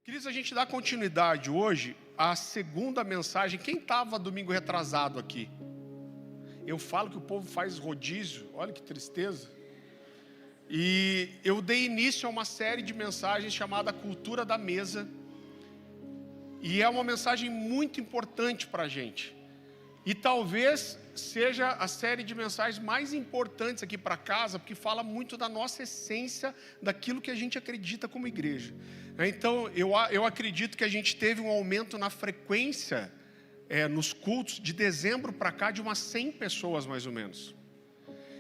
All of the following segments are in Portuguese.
Queridos, a gente dá continuidade hoje à segunda mensagem. Quem estava domingo retrasado aqui? Eu falo que o povo faz rodízio, olha que tristeza. E eu dei início a uma série de mensagens chamada Cultura da Mesa. E é uma mensagem muito importante para a gente. E talvez seja a série de mensagens mais importantes aqui para casa, porque fala muito da nossa essência, daquilo que a gente acredita como igreja. Então, eu acredito que a gente teve um aumento na frequência nos cultos de dezembro para cá de umas 100 pessoas mais ou menos.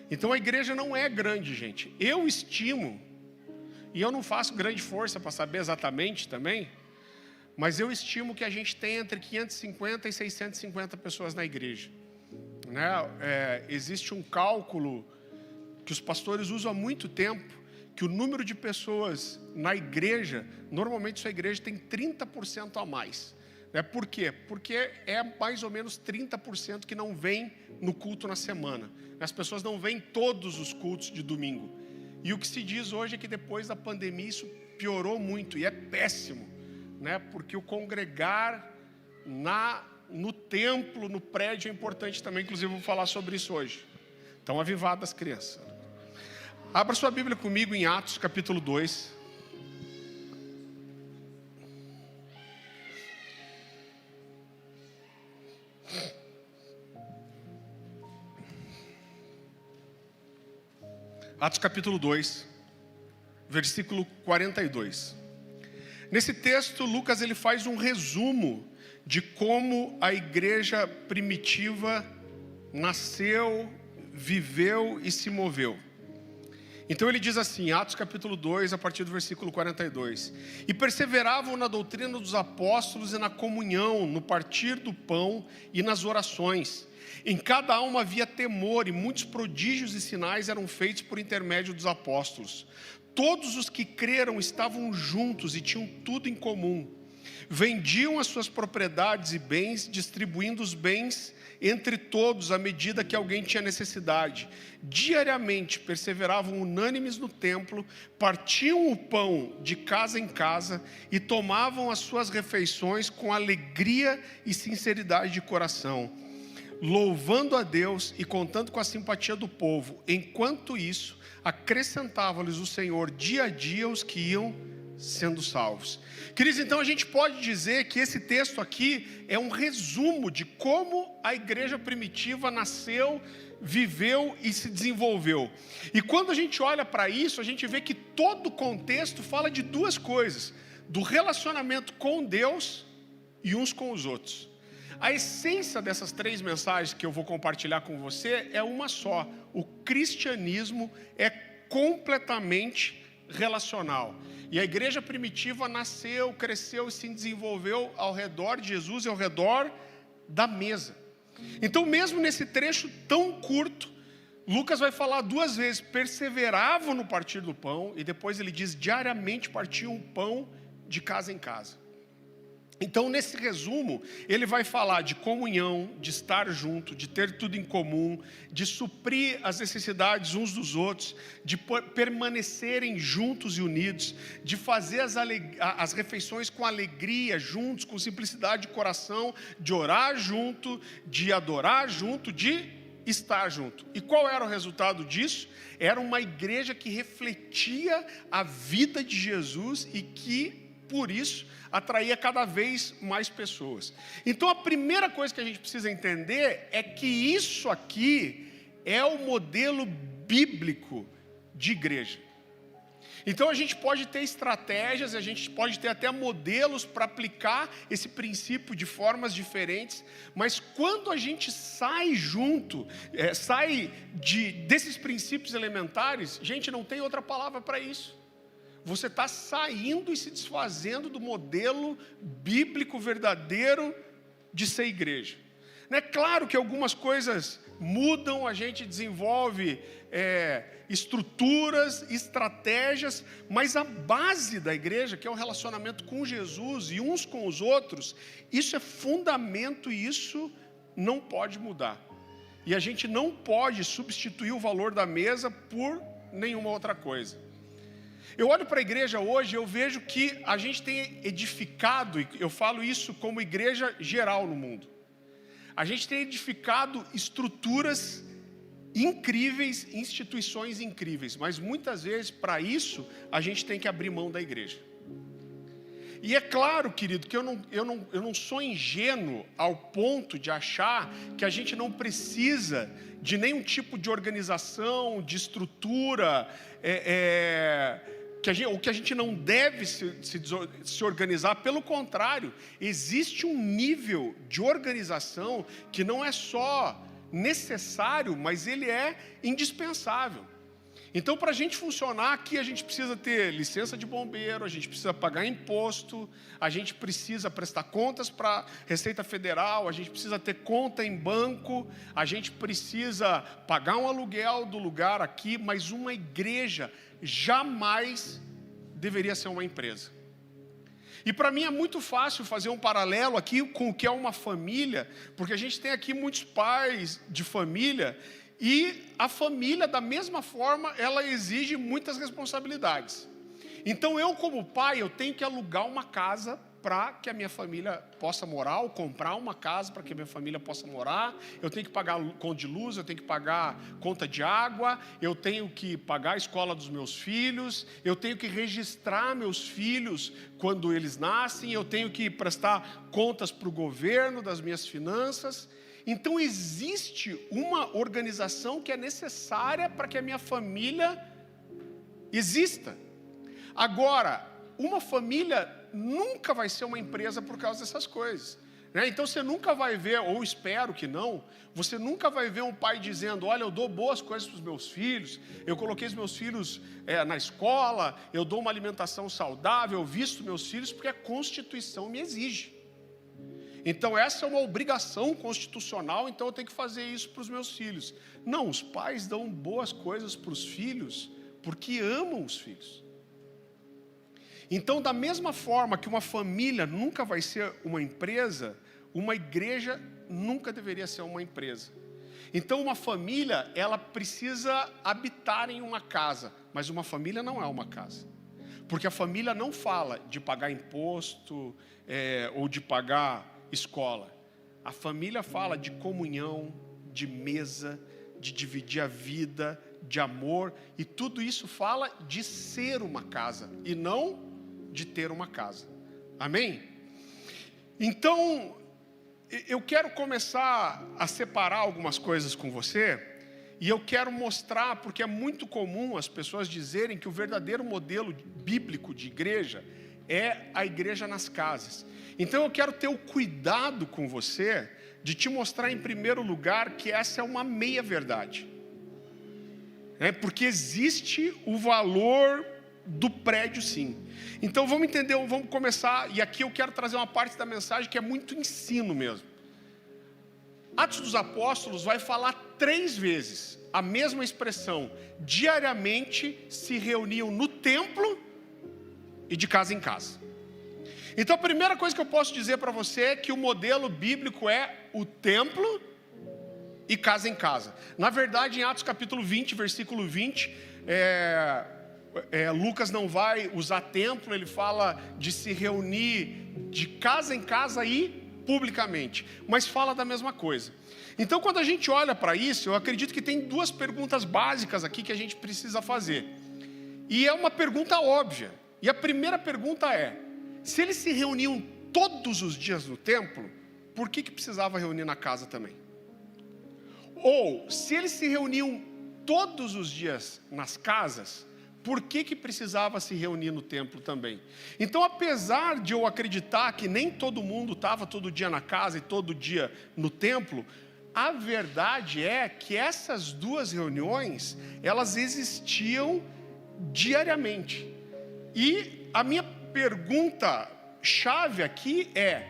Então a igreja não é grande, gente. Eu estimo, e eu não faço grande força para saber exatamente também, mas eu estimo que a gente tem entre 550 e 650 pessoas na igreja. Existe um cálculo que os pastores usam há muito tempo, que o número de pessoas na igreja, normalmente sua igreja tem 30% a mais. Por quê? Porque é mais ou menos 30% que não vem no culto na semana. As pessoas não vêm todos os cultos de domingo. E o que se diz hoje é que depois da pandemia isso piorou muito, e é péssimo. Porque o congregar no templo, no prédio é importante também. Inclusive eu vou falar sobre isso hoje. Estão avivadas as crianças. Abra sua Bíblia comigo em Atos capítulo 2. Atos capítulo 2, versículo 42. Nesse texto, Lucas ele faz um resumo de como a igreja primitiva nasceu, viveu e se moveu. Então ele diz assim, Atos capítulo 2, a partir do versículo 42. E perseveravam na doutrina dos apóstolos e na comunhão, no partir do pão e nas orações. Em cada alma havia temor, e muitos prodígios e sinais eram feitos por intermédio dos apóstolos. Todos os que creram estavam juntos e tinham tudo em comum. Vendiam as suas propriedades e bens, distribuindo os bens entre todos à medida que alguém tinha necessidade. Diariamente perseveravam unânimes no templo, partiam o pão de casa em casa e tomavam as suas refeições com alegria e sinceridade de coração, louvando a Deus e contando com a simpatia do povo. Enquanto isso, acrescentava-lhes o Senhor dia a dia os que iam sendo salvos. Queridos, então a gente pode dizer que esse texto aqui é um resumo de como a igreja primitiva nasceu, viveu e se desenvolveu. E quando a gente olha para isso, a gente vê que todo o contexto fala de duas coisas: do relacionamento com Deus e uns com os outros. A essência dessas três mensagens que eu vou compartilhar com você é uma só: o cristianismo é completamente relacional. E a igreja primitiva nasceu, cresceu e se desenvolveu ao redor de Jesus e ao redor da mesa. Então, mesmo nesse trecho tão curto, Lucas vai falar duas vezes: perseveravam no partir do pão, e depois ele diz diariamente partiam o pão de casa em casa. Então, nesse resumo, ele vai falar de comunhão, de estar junto, de ter tudo em comum, de suprir as necessidades uns dos outros, de permanecerem juntos e unidos, de fazer as refeições com alegria, juntos, com simplicidade de coração, de orar junto, de adorar junto, de estar junto. E qual era o resultado disso? Era uma igreja que refletia a vida de Jesus e que, por isso, atraía cada vez mais pessoas. Então a primeira coisa que a gente precisa entender é que isso aqui é o modelo bíblico de igreja. Então a gente pode ter estratégias, a gente pode ter até modelos para aplicar esse princípio de formas diferentes, mas quando a gente sai junto, desses princípios elementares, gente, não tem outra palavra para isso. Você está saindo e se desfazendo do modelo bíblico verdadeiro de ser igreja. É claro que algumas coisas mudam, a gente desenvolve estruturas, estratégias, mas a base da igreja, que é o relacionamento com Jesus e uns com os outros, isso é fundamento e isso não pode mudar. E a gente não pode substituir o valor da mesa por nenhuma outra coisa. Eu olho para a igreja hoje, eu vejo que a gente tem edificado, e eu falo isso como igreja geral no mundo, a gente tem edificado estruturas incríveis, instituições incríveis, mas muitas vezes para isso a gente tem que abrir mão da igreja. E é claro, querido, que eu não sou ingênuo ao ponto de achar que a gente não precisa de nenhum tipo de organização, de estrutura, que a gente não deve se organizar. Pelo contrário, existe um nível de organização que não é só necessário, mas ele é indispensável. Então, para a gente funcionar aqui, a gente precisa ter licença de bombeiro, a gente precisa pagar imposto, a gente precisa prestar contas para a Receita Federal, a gente precisa ter conta em banco, a gente precisa pagar um aluguel do lugar aqui, mas uma igreja jamais deveria ser uma empresa. E para mim é muito fácil fazer um paralelo aqui com o que é uma família, porque a gente tem aqui muitos pais de família, e a família, da mesma forma, ela exige muitas responsabilidades. Então eu, como pai, eu tenho que alugar uma casa para que a minha família possa morar, ou comprar uma casa para que a minha família possa morar. Eu tenho que pagar conta de luz, eu tenho que pagar conta de água, eu tenho que pagar a escola dos meus filhos, eu tenho que registrar meus filhos quando eles nascem, eu tenho que prestar contas para o governo das minhas finanças. Então existe uma organização que é necessária para que a minha família exista. Agora, uma família nunca vai ser uma empresa por causa dessas coisas, né? Então você nunca vai ver, ou espero que não, você nunca vai ver um pai dizendo: olha, eu dou boas coisas para os meus filhos, eu coloquei os meus filhos na escola, eu dou uma alimentação saudável, eu visto meus filhos porque a Constituição me exige. Então essa é uma obrigação constitucional, então eu tenho que fazer isso para os meus filhos. Não, os pais dão boas coisas para os filhos porque amam os filhos. Então, da mesma forma que uma família nunca vai ser uma empresa, uma igreja nunca deveria ser uma empresa. Então uma família, ela precisa habitar em uma casa, mas uma família não é uma casa. Porque a família não fala de pagar imposto ou de pagar escola. A família fala de comunhão, de mesa, de dividir a vida, de amor, e tudo isso fala de ser uma casa e não de ter uma casa. Amém? Então, eu quero começar a separar algumas coisas com você, e eu quero mostrar, porque é muito comum as pessoas dizerem que o verdadeiro modelo bíblico de igreja é a igreja nas casas. Então eu quero ter o cuidado com você de te mostrar em primeiro lugar que essa é uma meia verdade, porque existe o valor do prédio, sim. Então vamos entender, vamos começar, e aqui eu quero trazer uma parte da mensagem que é muito ensino mesmo. Atos dos Apóstolos vai falar 3 vezes a mesma expressão: diariamente se reuniam no templo e de casa em casa. Então a primeira coisa que eu posso dizer para você é que o modelo bíblico é o templo e casa em casa. Na verdade, em Atos capítulo 20, versículo 20, Lucas não vai usar templo, ele fala de se reunir de casa em casa e publicamente, mas fala da mesma coisa. Então quando a gente olha para isso, eu acredito que tem 2 perguntas básicas aqui que a gente precisa fazer. E é uma pergunta óbvia. E a primeira pergunta é: se eles se reuniam todos os dias no templo, por que precisava reunir na casa também? Ou, se eles se reuniam todos os dias nas casas, por que precisava se reunir no templo também? Então, apesar de eu acreditar que nem todo mundo estava todo dia na casa e todo dia no templo, a verdade é que essas 2 reuniões, elas existiam diariamente. E a minha pergunta chave aqui é: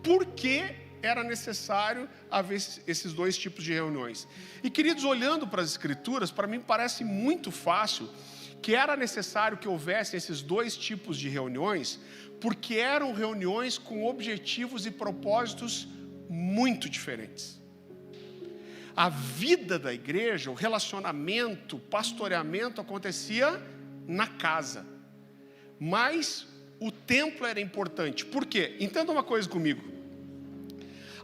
por que era necessário haver esses 2 tipos de reuniões? E queridos, olhando para as escrituras, para mim parece muito fácil que era necessário que houvesse esses 2 tipos de reuniões, porque eram reuniões com objetivos e propósitos muito diferentes. A vida da igreja, o relacionamento, o pastoreamento acontecia na casa. mas o templo era importante. Por quê? Entenda uma coisa comigo.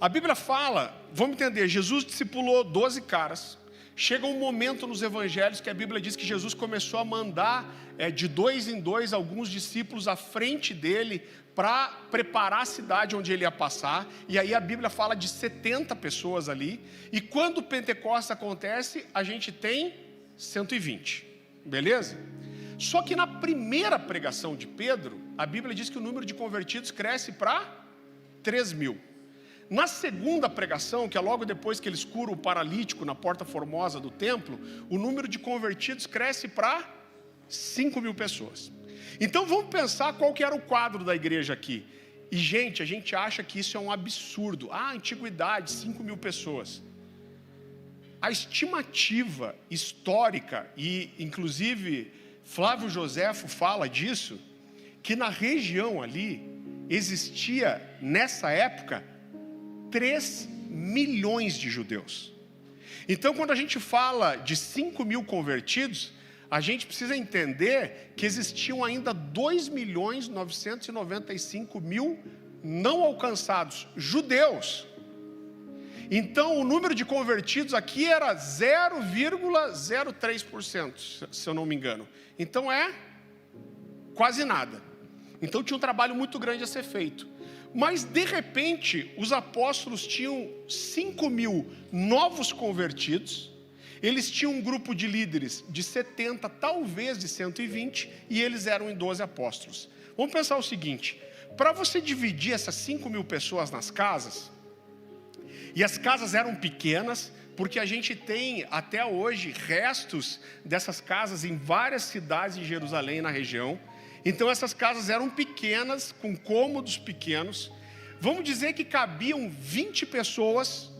A Bíblia fala, vamos entender, Jesus discipulou 12 caras. Chega um momento nos evangelhos que a Bíblia diz que Jesus começou a mandar de 2 em 2 alguns discípulos à frente dele para preparar a cidade onde ele ia passar. E aí a Bíblia fala de 70 pessoas ali. E quando o Pentecostes acontece, a gente tem 120, beleza? Só que na primeira pregação de Pedro, a Bíblia diz que o número de convertidos cresce para 3.000. Na segunda pregação, que é logo depois que eles curam o paralítico na porta formosa do templo, o número de convertidos cresce para 5.000 pessoas. Então vamos pensar qual que era o quadro da igreja aqui. E gente, a gente acha que isso é um absurdo. Antiguidade, 5.000 pessoas. A estimativa histórica, e inclusive Flávio Joséfo fala disso, que na região ali existia, nessa época, 3 milhões de judeus. Então, quando a gente fala de 5.000 convertidos, a gente precisa entender que existiam ainda 2.995.000 não alcançados, judeus. Então, o número de convertidos aqui era 0,03%, se eu não me engano. Então, é quase nada. Então, tinha um trabalho muito grande a ser feito. Mas, de repente, os apóstolos tinham 5.000 novos convertidos, eles tinham um grupo de líderes de 70, talvez de 120, e eles eram em 12 apóstolos. Vamos pensar o seguinte, para você dividir essas 5.000 pessoas nas casas, e as casas eram pequenas, porque a gente tem até hoje restos dessas casas em várias cidades de Jerusalém, na região. Então essas casas eram pequenas, com cômodos pequenos. Vamos dizer que cabiam 20 pessoas.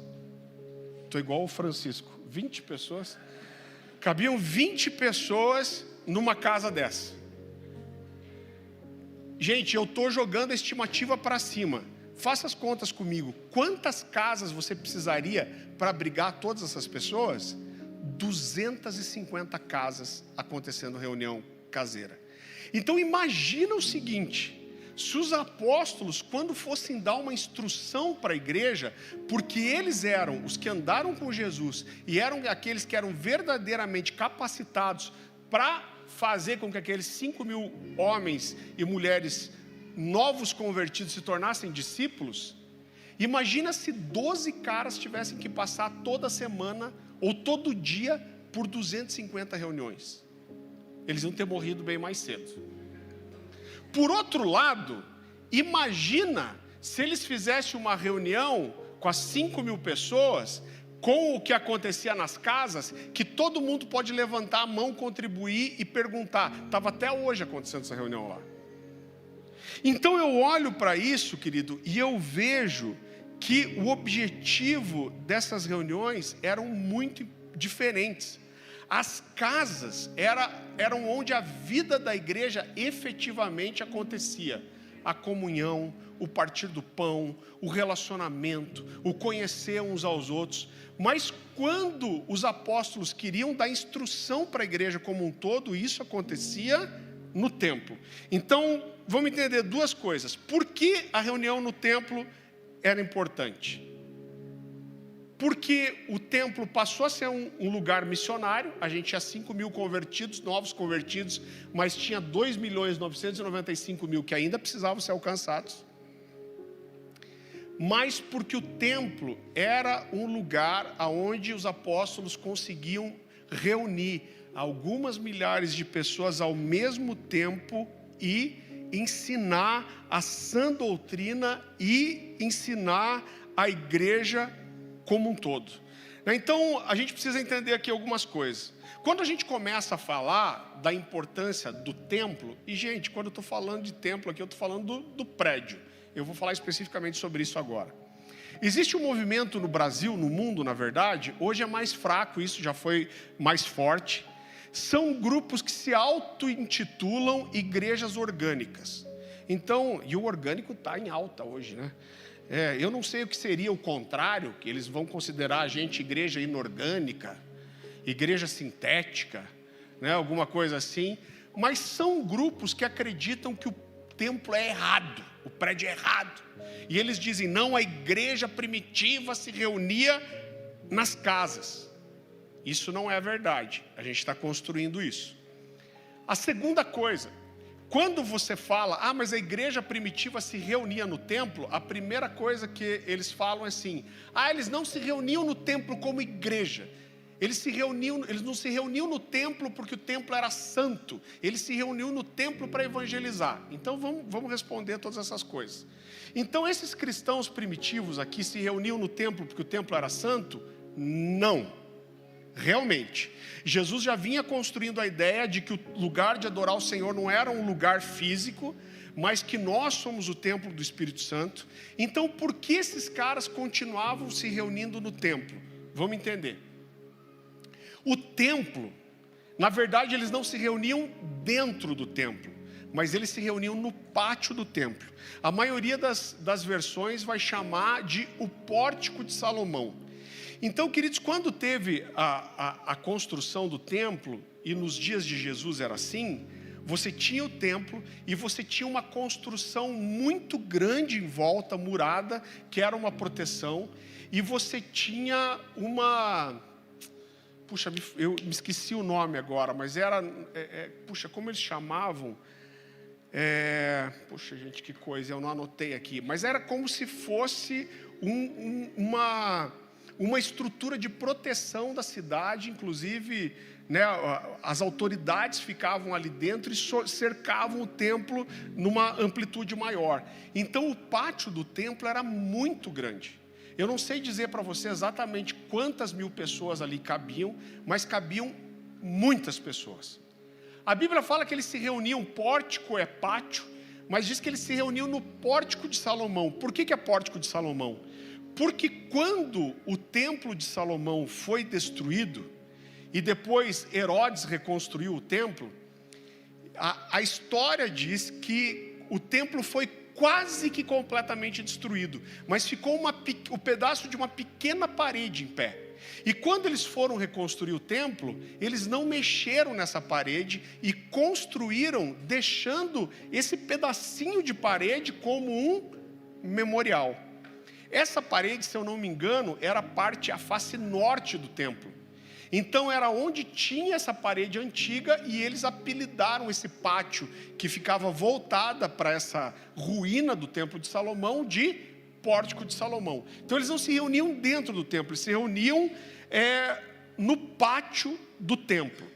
Estou igual o Francisco, 20 pessoas. Cabiam 20 pessoas numa casa dessa. Gente, eu estou jogando a estimativa para cima. Faça as contas comigo. Quantas casas você precisaria para abrigar todas essas pessoas? 250 casas acontecendo reunião caseira. Então imagina o seguinte, se os apóstolos, quando fossem dar uma instrução para a igreja, porque eles eram os que andaram com Jesus, e eram aqueles que eram verdadeiramente capacitados para fazer com que aqueles 5.000 homens e mulheres novos convertidos se tornassem discípulos, imagina se 12 caras tivessem que passar toda semana, ou todo dia, por 250 reuniões. Eles iam ter morrido bem mais cedo. Por outro lado, imagina se eles fizessem uma reunião com as 5.000 pessoas, com o que acontecia nas casas, que todo mundo pode levantar a mão, contribuir e perguntar. Estava até hoje acontecendo essa reunião lá. Então eu olho para isso, querido, e eu vejo que o objetivo dessas reuniões eram muito diferentes. As casas eram onde a vida da igreja efetivamente acontecia. A comunhão, o partir do pão, o relacionamento, o conhecer uns aos outros. Mas quando os apóstolos queriam dar instrução para a igreja como um todo, isso acontecia no templo. Então, vamos entender duas coisas. Por que a reunião no templo era importante? Porque o templo passou a ser um lugar missionário. A gente tinha 5.000 convertidos, novos convertidos, mas tinha 2.995.000 que ainda precisavam ser alcançados. Mas porque o templo era um lugar onde os apóstolos conseguiam reunir algumas milhares de pessoas ao mesmo tempo e ensinar a sã doutrina e ensinar a igreja como um todo. Então, a gente precisa entender aqui algumas coisas. Quando a gente começa a falar da importância do templo, e gente, quando eu estou falando de templo aqui, eu estou falando do prédio. Eu vou falar especificamente sobre isso agora. Existe um movimento no Brasil, no mundo, na verdade, hoje é mais fraco, isso já foi mais forte. São grupos que se auto-intitulam igrejas orgânicas. Então, e o orgânico está em alta hoje, né? Eu não sei o que seria o contrário, que eles vão considerar a gente igreja inorgânica, igreja sintética, né? Alguma coisa assim. mas são grupos que acreditam que o templo é errado, o prédio é errado. E eles dizem, não, a igreja primitiva se reunia nas casas. Isso não é verdade, a gente está construindo isso. A segunda coisa, quando você fala, mas a igreja primitiva se reunia no templo, a primeira coisa que eles falam é assim, eles não se reuniam no templo como igreja. Eles não se reuniam no templo porque o templo era santo. Eles se reuniam no templo para evangelizar. Então vamos responder todas essas coisas. Então esses cristãos primitivos aqui se reuniam no templo porque o templo era santo? Não. Realmente. Jesus já vinha construindo a ideia de que o lugar de adorar o Senhor não era um lugar físico, mas que nós somos o templo do Espírito Santo. Então por que esses caras continuavam se reunindo no templo? Vamos entender. O templo, na verdade, eles não se reuniam dentro do templo, mas eles se reuniam no pátio do templo. A maioria das versões vai chamar de o pórtico de Salomão. Então, queridos, quando teve a construção do templo, e nos dias de Jesus era assim, você tinha o templo e você tinha uma construção muito grande em volta, murada, que era uma proteção, e você tinha uma... Puxa, eu me esqueci o nome agora, mas era... como eles chamavam? Puxa, gente, que coisa, eu não anotei aqui. Mas era como se fosse uma estrutura de proteção da cidade, inclusive, né, as autoridades ficavam ali dentro e cercavam o templo numa amplitude maior. Então, o pátio do templo era muito grande. Eu não sei dizer para você exatamente quantas mil pessoas ali cabiam, mas cabiam muitas pessoas. A Bíblia fala que eles se reuniam, pórtico é pátio, mas diz que eles se reuniam no pórtico de Salomão. Por que é pórtico de Salomão? Porque quando o templo de Salomão foi destruído, e depois Herodes reconstruiu o templo, a história diz que o templo foi quase que completamente destruído, mas ficou o pedaço de uma pequena parede em pé. E quando eles foram reconstruir o templo, eles não mexeram nessa parede e construíram, deixando esse pedacinho de parede como um memorial. Essa parede, se eu não me engano, era a face norte do templo. Então era onde tinha essa parede antiga e eles apelidaram esse pátio que ficava voltada para essa ruína do templo de Salomão de pórtico de Salomão. Então eles não se reuniam dentro do templo, eles se reuniam no pátio do templo.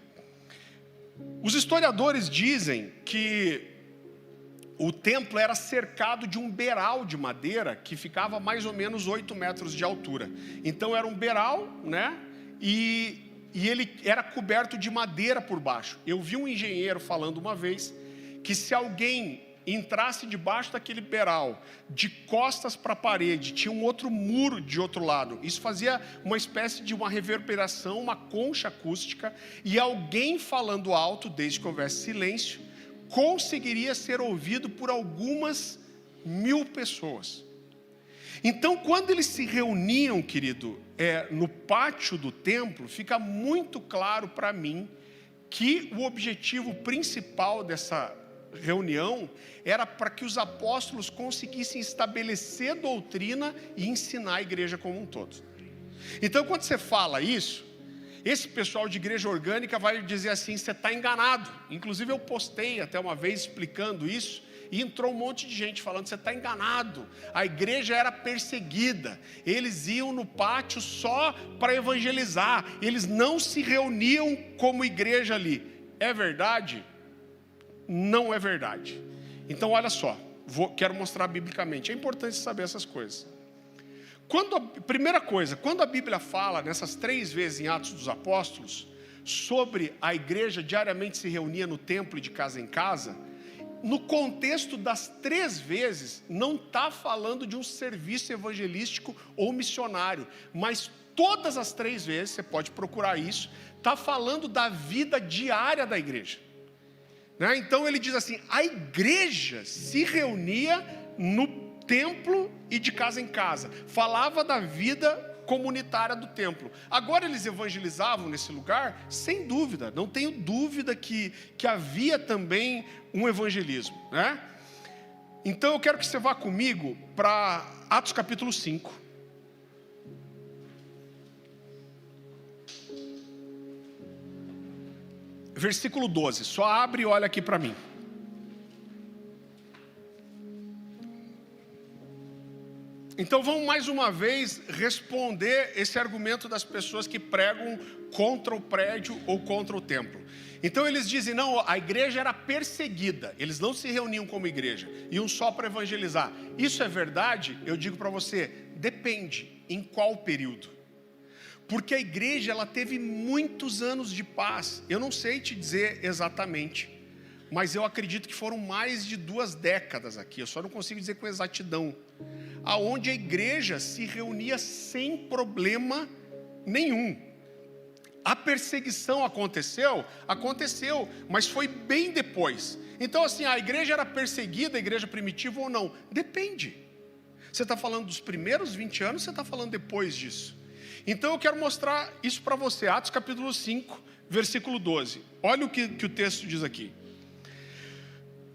Os historiadores dizem que o templo era cercado de um beiral de madeira que ficava mais ou menos 8 metros de altura. Então era um beiral, né? E ele era coberto de madeira por baixo. Eu vi um engenheiro falando uma vez que se alguém entrasse debaixo daquele beiral, de costas para a parede, tinha um outro muro de outro lado. Isso fazia uma espécie de uma reverberação, uma concha acústica, e alguém falando alto, desde que houvesse silêncio, conseguiria ser ouvido por algumas mil pessoas. Então, quando eles se reuniam, querido, no pátio do templo, fica muito claro para mim que o objetivo principal dessa reunião era para que os apóstolos conseguissem estabelecer doutrina e ensinar a igreja como um todo. Então, quando você fala isso, esse pessoal de igreja orgânica vai dizer assim, você está enganado. Inclusive eu postei até uma vez explicando isso, e entrou um monte de gente falando, você está enganado, a igreja era perseguida, eles iam no pátio só para evangelizar, eles não se reuniam como igreja ali. É verdade? Não é verdade. Então olha só, quero mostrar biblicamente, é importante saber essas coisas. Primeira coisa, quando a Bíblia fala nessas 3 vezes em Atos dos Apóstolos, sobre a igreja diariamente se reunia no templo e de casa em casa, no contexto das 3 vezes, não está falando de um serviço evangelístico ou missionário, mas todas as 3 vezes, você pode procurar isso, está falando da vida diária da igreja. Né? Então ele diz assim, a igreja se reunia no templo e de casa em casa, falava da vida comunitária do templo. Agora eles evangelizavam nesse lugar, sem dúvida, não tenho dúvida que havia também um evangelismo, né? Então eu quero que você vá comigo para Atos capítulo 5. Versículo 12, só abre e olha aqui para mim. Então vamos mais uma vez responder esse argumento das pessoas que pregam contra o prédio ou contra o templo. Então eles dizem, não, a igreja era perseguida, eles não se reuniam como igreja, iam só para evangelizar. Isso é verdade? Eu digo para você, depende em qual período. Porque a igreja, ela teve muitos anos de paz. Eu não sei te dizer exatamente, mas eu acredito que foram mais de 2 décadas aqui. Eu só não consigo dizer com exatidão. Aonde a igreja se reunia sem problema nenhum. A perseguição aconteceu, mas foi bem depois. Então assim, a igreja era perseguida, a igreja primitiva ou não? Depende. Você está falando dos primeiros 20 anos, você está falando depois disso? Então eu quero mostrar isso para você. Atos capítulo 5, versículo 12. Olha o que o texto diz aqui.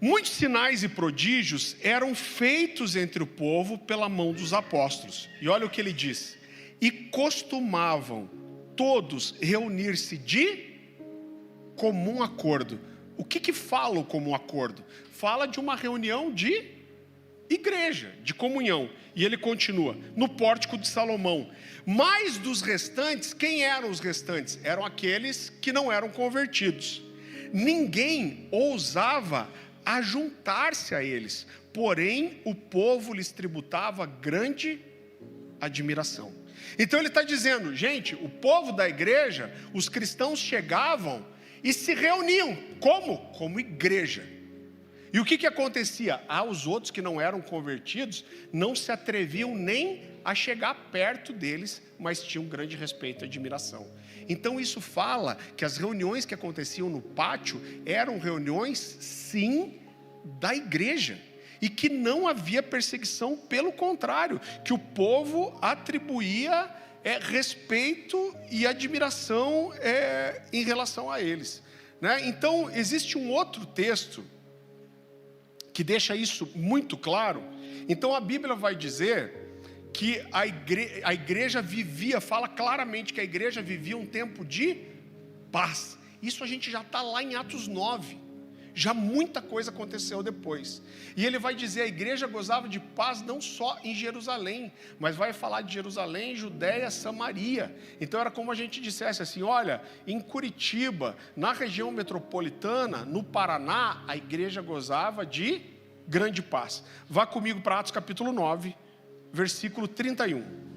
Muitos sinais e prodígios eram feitos entre o povo pela mão dos apóstolos. E olha o que ele diz. E costumavam todos reunir-se de comum acordo. O que fala o comum acordo? Fala de uma reunião de igreja, de comunhão. E ele continua, no pórtico de Salomão. Mas dos restantes, quem eram os restantes? Eram aqueles que não eram convertidos. Ninguém ousava ajuntar-se a eles, porém o povo lhes tributava grande admiração. Então ele está dizendo, gente, o povo da igreja, os cristãos chegavam e se reuniam, como? Como igreja. E o que acontecia? Os outros que não eram convertidos não se atreviam nem a chegar perto deles, mas tinham grande respeito e admiração. Então isso fala que as reuniões que aconteciam no pátio eram reuniões, sim, da igreja. E que não havia perseguição, pelo contrário, que o povo atribuía respeito e admiração em relação a eles, né? Então existe um outro texto que deixa isso muito claro. Então a Bíblia vai dizer que a igreja vivia, fala claramente que a igreja vivia um tempo de paz. Isso a gente já está lá em Atos 9. Já muita coisa aconteceu depois. E ele vai dizer, a igreja gozava de paz não só em Jerusalém, mas vai falar de Jerusalém, Judéia, Samaria. Então era como a gente dissesse assim, olha, em Curitiba, na região metropolitana, no Paraná, a igreja gozava de grande paz. Vá comigo para Atos capítulo 9, versículo 31.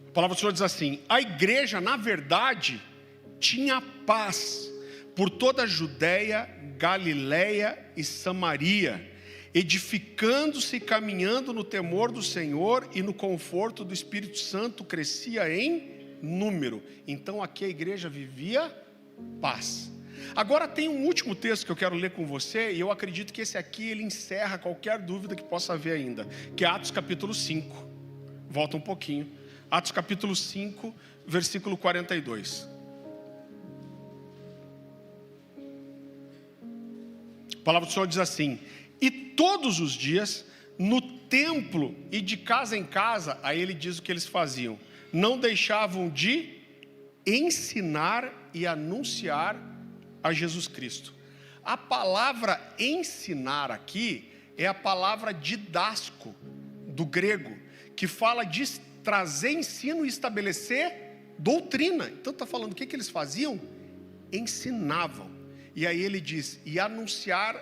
A palavra do Senhor diz assim, a igreja, na verdade, tinha paz por toda a Judéia, Galiléia e Samaria, edificando-se e caminhando no temor do Senhor e no conforto do Espírito Santo, crescia em número. Então aqui a igreja vivia paz. Agora tem um último texto que eu quero ler com você, e eu acredito que esse aqui ele encerra qualquer dúvida que possa haver ainda, que é Atos capítulo 5. Volta um pouquinho. Atos capítulo 5, versículo 42. A palavra do Senhor diz assim, e todos os dias, no templo e de casa em casa, aí ele diz o que eles faziam, não deixavam de ensinar e anunciar a Jesus Cristo. A palavra ensinar aqui é a palavra didasco, do grego, que fala de trazer ensino e estabelecer doutrina. Então está falando o que eles faziam? Ensinavam. E aí ele diz, e anunciar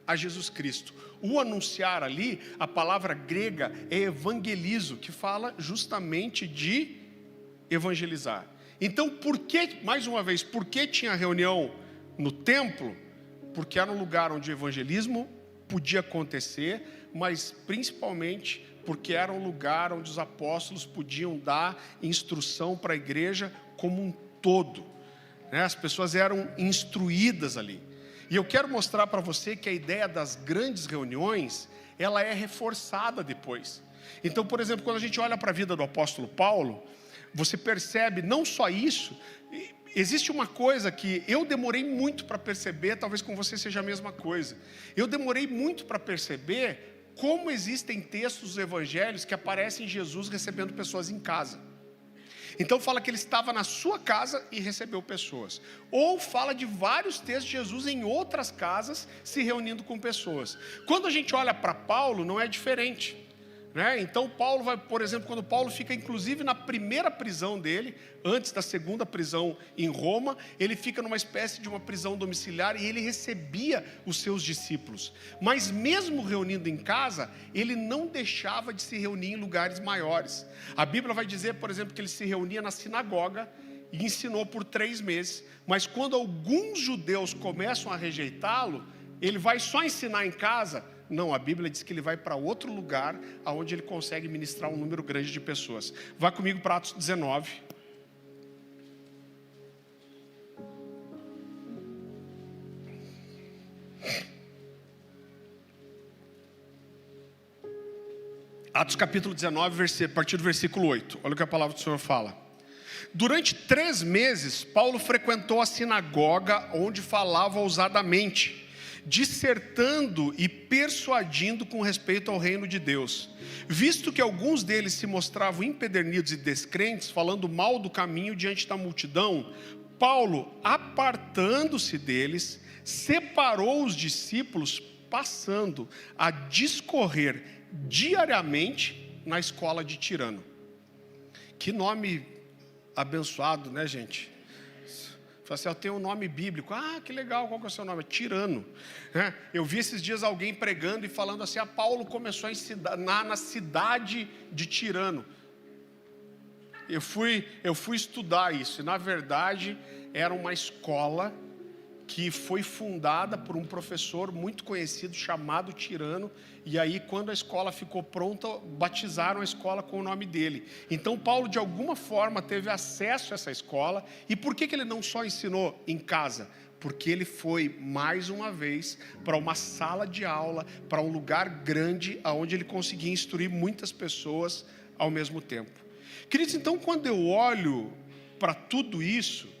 a Jesus Cristo. O anunciar ali, a palavra grega é evangelizo, que fala justamente de evangelizar. Então por que, mais uma vez, por que tinha reunião no templo? Porque era um lugar onde o evangelismo podia acontecer, mas principalmente porque era um lugar onde os apóstolos podiam dar instrução para a igreja como um todo, né? As pessoas eram instruídas ali. E eu quero mostrar para você que a ideia das grandes reuniões, ela é reforçada depois. Então, por exemplo, quando a gente olha para a vida do apóstolo Paulo, você percebe não só isso. Existe uma coisa que eu demorei muito para perceber, talvez com você seja a mesma coisa. Eu demorei muito para perceber como existem textos dos evangelhos que aparecem Jesus recebendo pessoas em casa. Então fala que ele estava na sua casa e recebeu pessoas. Ou fala de vários textos de Jesus em outras casas se reunindo com pessoas. Quando a gente olha para Paulo, não é diferente. Então Paulo vai, por exemplo, quando Paulo fica inclusive na primeira prisão dele, antes da segunda prisão em Roma, ele fica numa espécie de uma prisão domiciliar e ele recebia os seus discípulos. Mas mesmo reunindo em casa, ele não deixava de se reunir em lugares maiores. A Bíblia vai dizer, por exemplo, que ele se reunia na sinagoga e ensinou por 3 meses. Mas quando alguns judeus começam a rejeitá-lo, ele vai só ensinar em casa? Não, a Bíblia diz que ele vai para outro lugar, onde ele consegue ministrar um número grande de pessoas. Vá comigo para Atos 19. Atos capítulo 19, a partir do versículo 8. Olha o que a palavra do Senhor fala. Durante 3 meses, Paulo frequentou a sinagoga onde falava ousadamente, dissertando e persuadindo com respeito ao reino de Deus. Visto que alguns deles se mostravam empedernidos e descrentes, falando mal do caminho diante da multidão, Paulo, apartando-se deles, separou os discípulos, passando a discorrer diariamente na escola de Tirano. Que nome abençoado, né, gente? Fala assim, eu tenho um nome bíblico. Ah, que legal, qual que é o seu nome? Estudar. Eu vi esses dias alguém pregando e falando assim, Paulo começou a ensinar na cidade de Tirano. Eu fui estudar isso, e na verdade era uma escola que foi fundada por um professor muito conhecido chamado Tirano, e aí quando a escola ficou pronta, batizaram a escola com o nome dele. Então Paulo de alguma forma teve acesso a essa escola. E por que ele não só ensinou em casa? Porque ele foi mais uma vez para uma sala de aula, para um lugar grande, onde ele conseguia instruir muitas pessoas ao mesmo tempo. Queridos, então quando eu olho para tudo isso,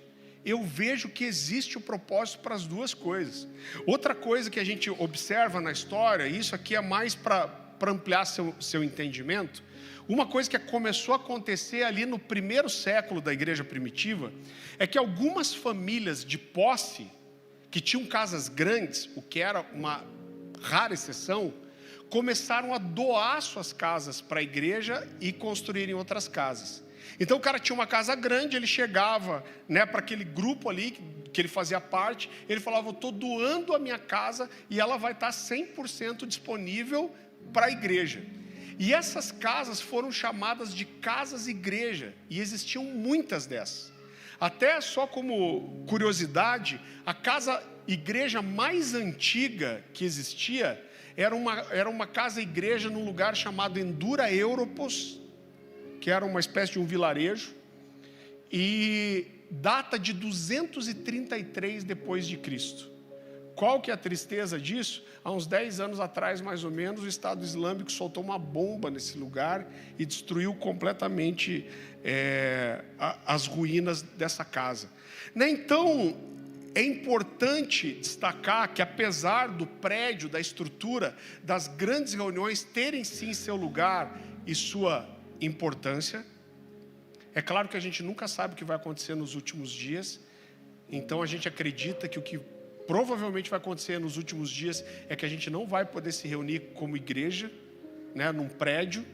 eu vejo que existe o propósito para as duas coisas. Outra coisa que a gente observa na história, e isso aqui é mais para ampliar seu entendimento, uma coisa que começou a acontecer ali no 1º século da igreja primitiva, é que algumas famílias de posse, que tinham casas grandes, o que era uma rara exceção, começaram a doar suas casas para a igreja e construírem outras casas. Então o cara tinha uma casa grande, ele chegava para aquele grupo ali que ele fazia parte, ele falava, eu estou doando a minha casa e ela vai estar 100% disponível para a igreja. E essas casas foram chamadas de casas-igreja, e existiam muitas dessas. Até só como curiosidade, a casa-igreja mais antiga que existia era uma casa-igreja num lugar chamado Endura Europos, que era uma espécie de um vilarejo, e data de 233 depois de Cristo. Qual que é a tristeza disso? Há uns 10 anos atrás, mais ou menos, o Estado Islâmico soltou uma bomba nesse lugar e destruiu completamente as ruínas dessa casa. Então, é importante destacar que, apesar do prédio, da estrutura, das grandes reuniões terem sim seu lugar e sua importância, é claro que a gente nunca sabe o que vai acontecer nos últimos dias. Então a gente acredita que o que provavelmente vai acontecer nos últimos dias é que a gente não vai poder se reunir como igreja, num prédio.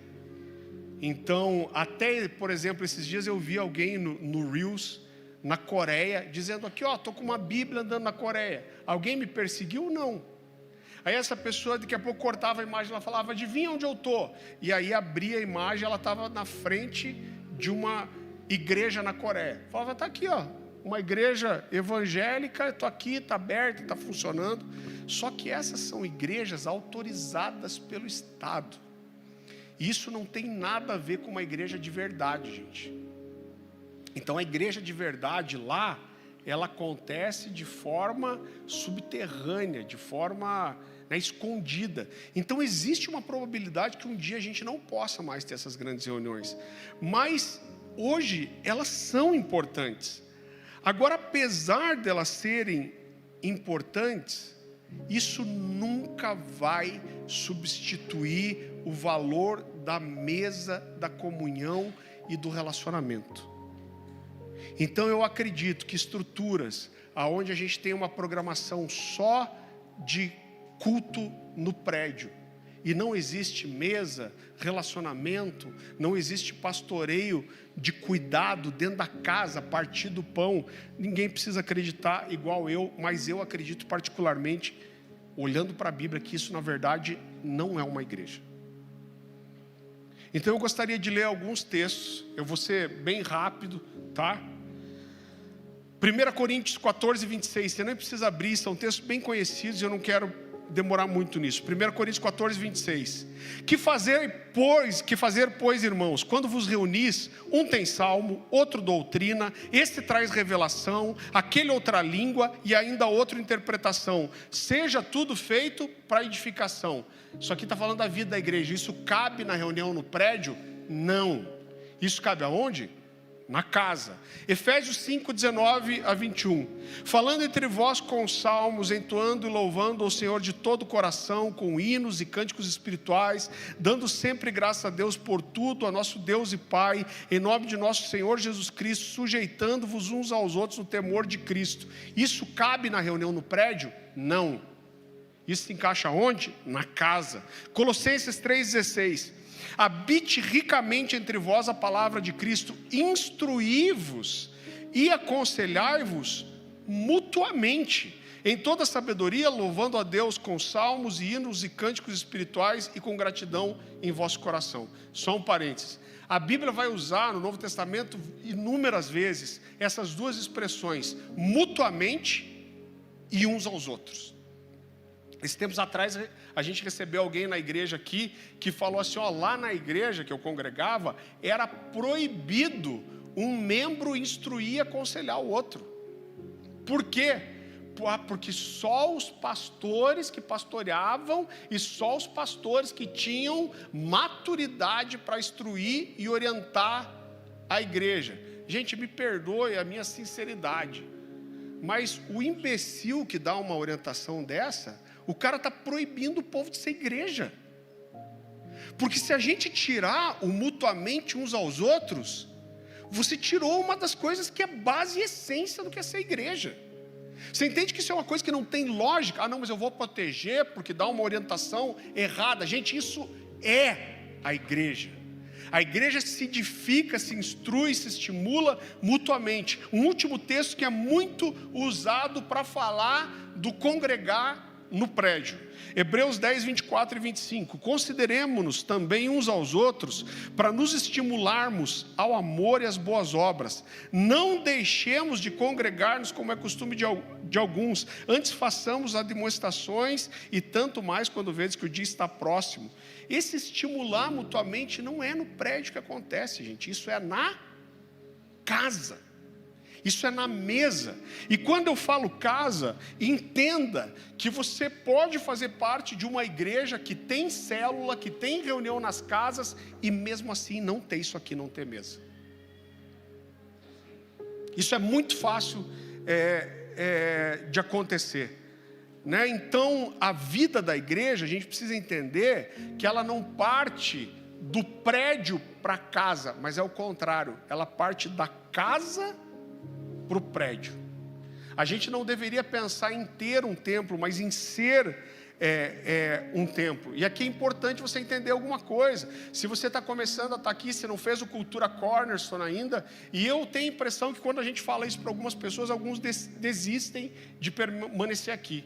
Então, até, por exemplo, esses dias eu vi alguém no Reels, na Coreia, dizendo aqui, estou com uma Bíblia andando na Coreia. Alguém me perseguiu? Não. Aí essa pessoa daqui a pouco cortava a imagem, ela falava, adivinha onde eu estou? E aí abria a imagem, ela estava na frente de uma igreja na Coreia. Falava, está aqui, uma igreja evangélica, estou aqui, está aberta, está funcionando. Só que essas são igrejas autorizadas pelo Estado. Isso não tem nada a ver com uma igreja de verdade, gente. Então a igreja de verdade lá, ela acontece de forma subterrânea, de forma escondida. Então existe uma probabilidade que um dia a gente não possa mais ter essas grandes reuniões. Mas hoje elas são importantes. Agora, apesar delas serem importantes, isso nunca vai substituir o valor da mesa, da comunhão e do relacionamento. Então eu acredito que estruturas onde a gente tem uma programação só de culto no prédio, e não existe mesa, relacionamento, não existe pastoreio de cuidado dentro da casa, partir do pão, ninguém precisa acreditar igual eu, mas eu acredito particularmente, olhando para a Bíblia, que isso na verdade não é uma igreja. Então eu gostaria de ler alguns textos, eu vou ser bem rápido, tá? 1 Coríntios 14, 26, você nem precisa abrir, são textos bem conhecidos, eu não quero demorar muito nisso. 1 Coríntios 14, 26. Que fazer, pois, irmãos, quando vos reunis, um tem salmo, outro doutrina, este traz revelação, aquele outra língua e ainda outra interpretação. Seja tudo feito para edificação. Isso aqui está falando da vida da igreja. Isso cabe na reunião no prédio? Não. Isso cabe aonde? Na casa. Efésios 5, 19 a 21. Falando entre vós com salmos, entoando e louvando ao Senhor de todo o coração, com hinos e cânticos espirituais, dando sempre graça a Deus por tudo, a nosso Deus e Pai, em nome de nosso Senhor Jesus Cristo, sujeitando-vos uns aos outros no temor de Cristo. Isso cabe na reunião no prédio? Não. Isso se encaixa onde? Na casa. Colossenses 3,16. Habite ricamente entre vós a palavra de Cristo, instruí-vos e aconselhai-vos mutuamente, em toda sabedoria, louvando a Deus com salmos e hinos e cânticos espirituais e com gratidão em vosso coração. Só um parênteses. A Bíblia vai usar no Novo Testamento inúmeras vezes essas duas expressões, mutuamente e uns aos outros. Esses tempos atrás a gente recebeu alguém na igreja aqui que falou assim, lá na igreja que eu congregava, era proibido um membro instruir e aconselhar o outro. Por quê? Porque só os pastores que pastoreavam e só os pastores que tinham maturidade para instruir e orientar a igreja. Gente, me perdoe a minha sinceridade, mas o imbecil que dá uma orientação dessa, o cara está proibindo o povo de ser igreja. Porque se a gente tirar o mutuamente uns aos outros, você tirou uma das coisas que é base e essência do que é ser igreja. Você entende que isso é uma coisa que não tem lógica? Não, mas eu vou proteger porque dá uma orientação errada. Gente, isso é a igreja. A igreja se edifica, se instrui, se estimula mutuamente. Um último texto que é muito usado para falar do congregar no prédio. Hebreus 10, 24 e 25. Consideremo-nos também uns aos outros para nos estimularmos ao amor e às boas obras. Não deixemos de congregar-nos como é costume de alguns. Antes façamos demonstrações e tanto mais quando vedes que o dia está próximo. Esse estimular mutuamente não é no prédio que acontece, gente. Isso é na casa. Isso é na mesa. E quando eu falo casa, entenda que você pode fazer parte de uma igreja que tem célula, que tem reunião nas casas, e mesmo assim não ter isso aqui, não ter mesa. Isso é muito fácil de acontecer, né? Então a vida da igreja, a gente precisa entender que ela não parte do prédio para casa, mas é o contrário, ela parte da casa para o prédio. A gente não deveria pensar em ter um templo, mas em ser um templo. E aqui é importante você entender alguma coisa. Se você está começando a estar aqui, você não fez o Cultura Cornerstone ainda, e eu tenho a impressão que quando a gente fala isso para algumas pessoas, alguns desistem de permanecer aqui.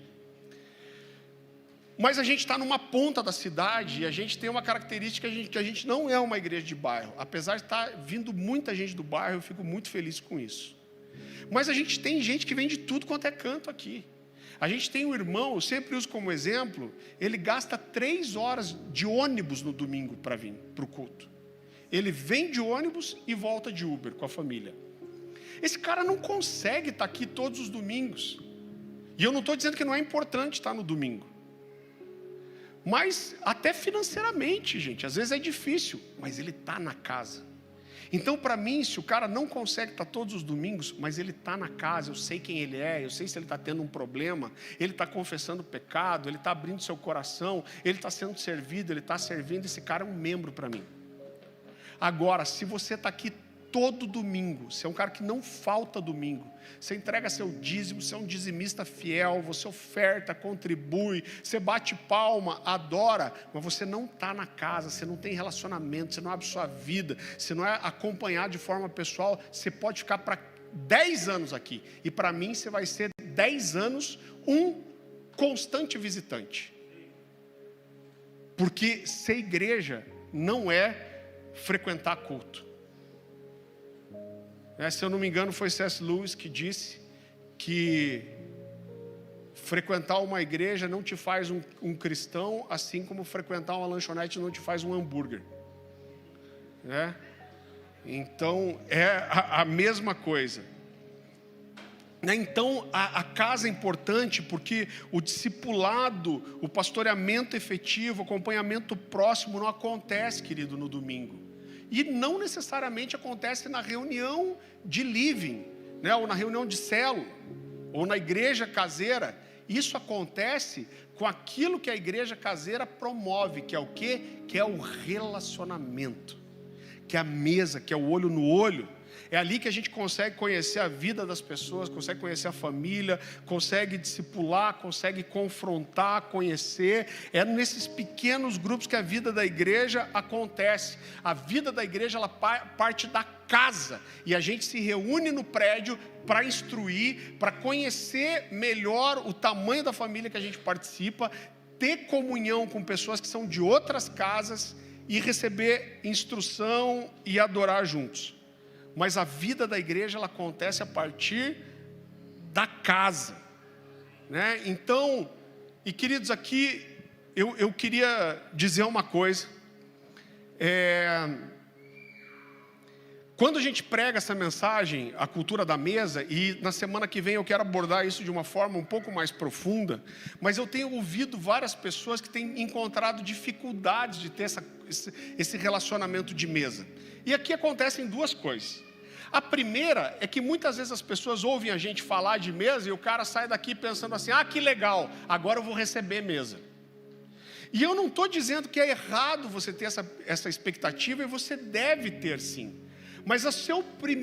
Mas a gente está numa ponta da cidade e a gente tem uma característica que a gente não é uma igreja de bairro. Apesar de estar vindo muita gente do bairro, eu fico muito feliz com isso. Mas a gente tem gente que vem de tudo quanto é canto aqui. A gente tem um irmão, eu sempre uso como exemplo, ele gasta 3 horas de ônibus no domingo para vir para o culto. Ele vem de ônibus e volta de Uber com a família. Esse cara não consegue estar aqui todos os domingos. E eu não estou dizendo que não é importante estar no domingo. Mas até financeiramente, gente, às vezes é difícil, mas ele está na casa. Então, para mim, se o cara não consegue estar todos os domingos, mas ele está na casa, eu sei quem ele é, eu sei se ele está tendo um problema, ele está confessando pecado, ele está abrindo seu coração, ele está sendo servido, ele está servindo, esse cara é um membro para mim. Agora, se você está aqui todo domingo, você é um cara que não falta domingo, você entrega seu dízimo, você é um dizimista fiel, você oferta, contribui, você bate palma, adora, mas você não está na casa, você não tem relacionamento, você não abre sua vida, você não é acompanhado de forma pessoal, você pode ficar para 10 anos aqui, e para mim você vai ser 10 anos um constante visitante, porque ser igreja não é frequentar culto. Se eu não me engano, foi C.S. Lewis que disse que frequentar uma igreja não te faz um cristão, assim como frequentar uma lanchonete não te faz um hambúrguer. Então, é a mesma coisa. Então, a casa é importante porque o discipulado, o pastoreamento efetivo, o acompanhamento próximo não acontece, querido, no domingo. E não necessariamente acontece na reunião de living, ou na reunião de célula, ou na igreja caseira. Isso acontece com aquilo que a igreja caseira promove, que é o quê? Que é o relacionamento, que é a mesa, que é o olho no olho. É ali que a gente consegue conhecer a vida das pessoas, consegue conhecer a família, consegue discipular, consegue confrontar, conhecer. É nesses pequenos grupos que a vida da igreja acontece. A vida da igreja, ela parte da casa. E a gente se reúne no prédio para instruir, para conhecer melhor o tamanho da família que a gente participa, ter comunhão com pessoas que são de outras casas e receber instrução e adorar juntos. Mas a vida da igreja, ela acontece a partir da casa, Então, e queridos, aqui eu queria dizer uma coisa. Quando a gente prega essa mensagem, a cultura da mesa, e na semana que vem eu quero abordar isso de uma forma um pouco mais profunda, mas eu tenho ouvido várias pessoas que têm encontrado dificuldades de ter esse relacionamento de mesa. E aqui acontecem duas coisas. A primeira é que muitas vezes as pessoas ouvem a gente falar de mesa e o cara sai daqui pensando assim, que legal, agora eu vou receber mesa. E eu não estou dizendo que é errado você ter essa expectativa, e você deve ter sim. Mas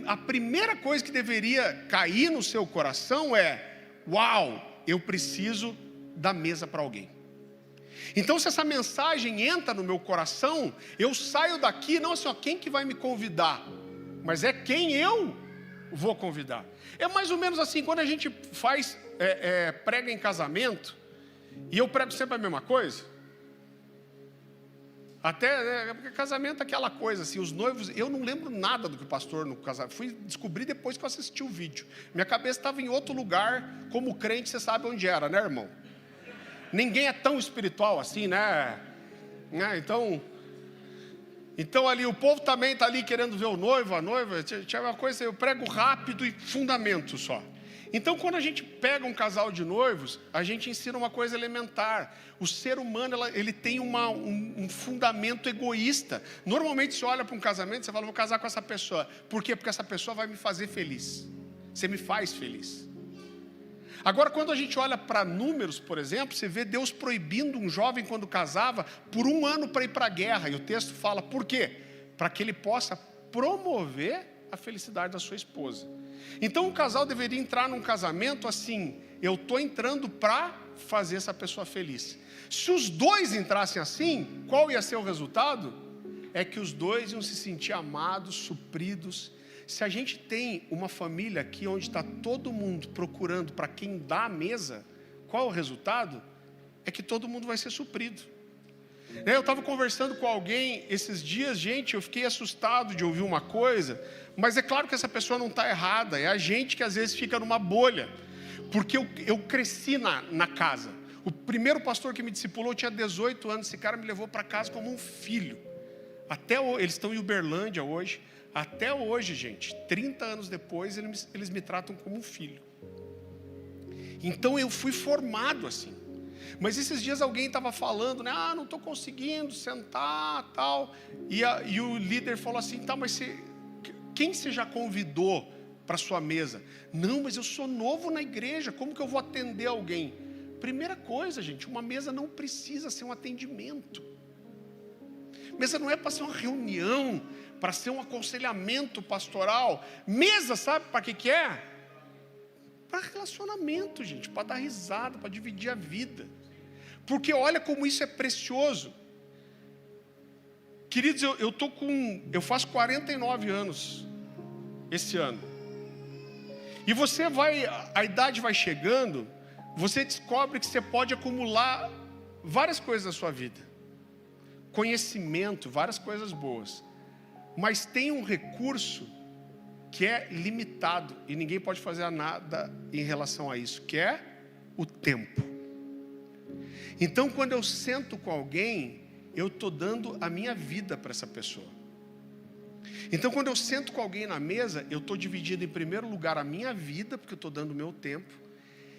a primeira coisa que deveria cair no seu coração é, uau, eu preciso da mesa para alguém. Então, se essa mensagem entra no meu coração, eu saio daqui, não assim, quem que vai me convidar? Mas é quem eu vou convidar. É mais ou menos assim, quando a gente faz, prega em casamento, e eu prego sempre a mesma coisa. Até, porque casamento é aquela coisa assim, os noivos, eu não lembro nada do que o pastor no casamento, fui descobrir depois que eu assisti o vídeo. Minha cabeça estava em outro lugar, como crente, você sabe onde era, né, irmão? Ninguém é tão espiritual assim, né? Então ali, o povo também está ali querendo ver o noivo, a noiva, tinha uma coisa, eu prego rápido e fundamento só. Então, quando a gente pega um casal de noivos, a gente ensina uma coisa elementar. O ser humano, ele tem um fundamento egoísta. Normalmente, você olha para um casamento, você fala, vou casar com essa pessoa. Por quê? Porque essa pessoa vai me fazer feliz. Você me faz feliz. Agora, quando a gente olha para números, por exemplo, você vê Deus proibindo um jovem, quando casava, por 1 ano para ir para a guerra. E o texto fala, por quê? Para que ele possa promover a felicidade da sua esposa. Então, um casal deveria entrar num casamento assim, eu estou entrando para fazer essa pessoa feliz. Se os dois entrassem assim, qual ia ser o resultado? É que os dois iam se sentir amados, supridos. Se a gente tem uma família aqui onde está todo mundo procurando para quem dá a mesa, qual o resultado? É que todo mundo vai ser suprido. Eu estava conversando com alguém esses dias, gente, eu fiquei assustado de ouvir uma coisa, mas é claro que essa pessoa não está errada, é a gente que às vezes fica numa bolha, porque eu cresci na casa. O primeiro pastor que me discipulou tinha 18 anos, esse cara me levou para casa como um filho. Eles estão em Uberlândia hoje, Até hoje, gente, 30 anos depois, eles me tratam como um filho. Então eu fui formado assim. Mas esses dias alguém estava falando, né? Não estou conseguindo sentar, tal. E o líder falou assim, tá, mas quem você já convidou para sua mesa? Não, mas eu sou novo na igreja, como que eu vou atender alguém? Primeira coisa, gente, uma mesa não precisa ser um atendimento. Mesa não é para ser uma reunião, para ser um aconselhamento pastoral. Mesa, sabe para que é? Para relacionamento, gente, para dar risada, para dividir a vida. Porque olha como isso é precioso. Queridos, eu faço 49 anos esse ano. E a idade vai chegando, você descobre que você pode acumular várias coisas na sua vida. Conhecimento, várias coisas boas. Mas tem um recurso que é limitado e ninguém pode fazer nada em relação a isso, que é o tempo. Então, quando eu sento com alguém, eu estou dando a minha vida para essa pessoa. Então, quando eu sento com alguém na mesa, eu estou dividindo em primeiro lugar a minha vida, porque eu estou dando o meu tempo,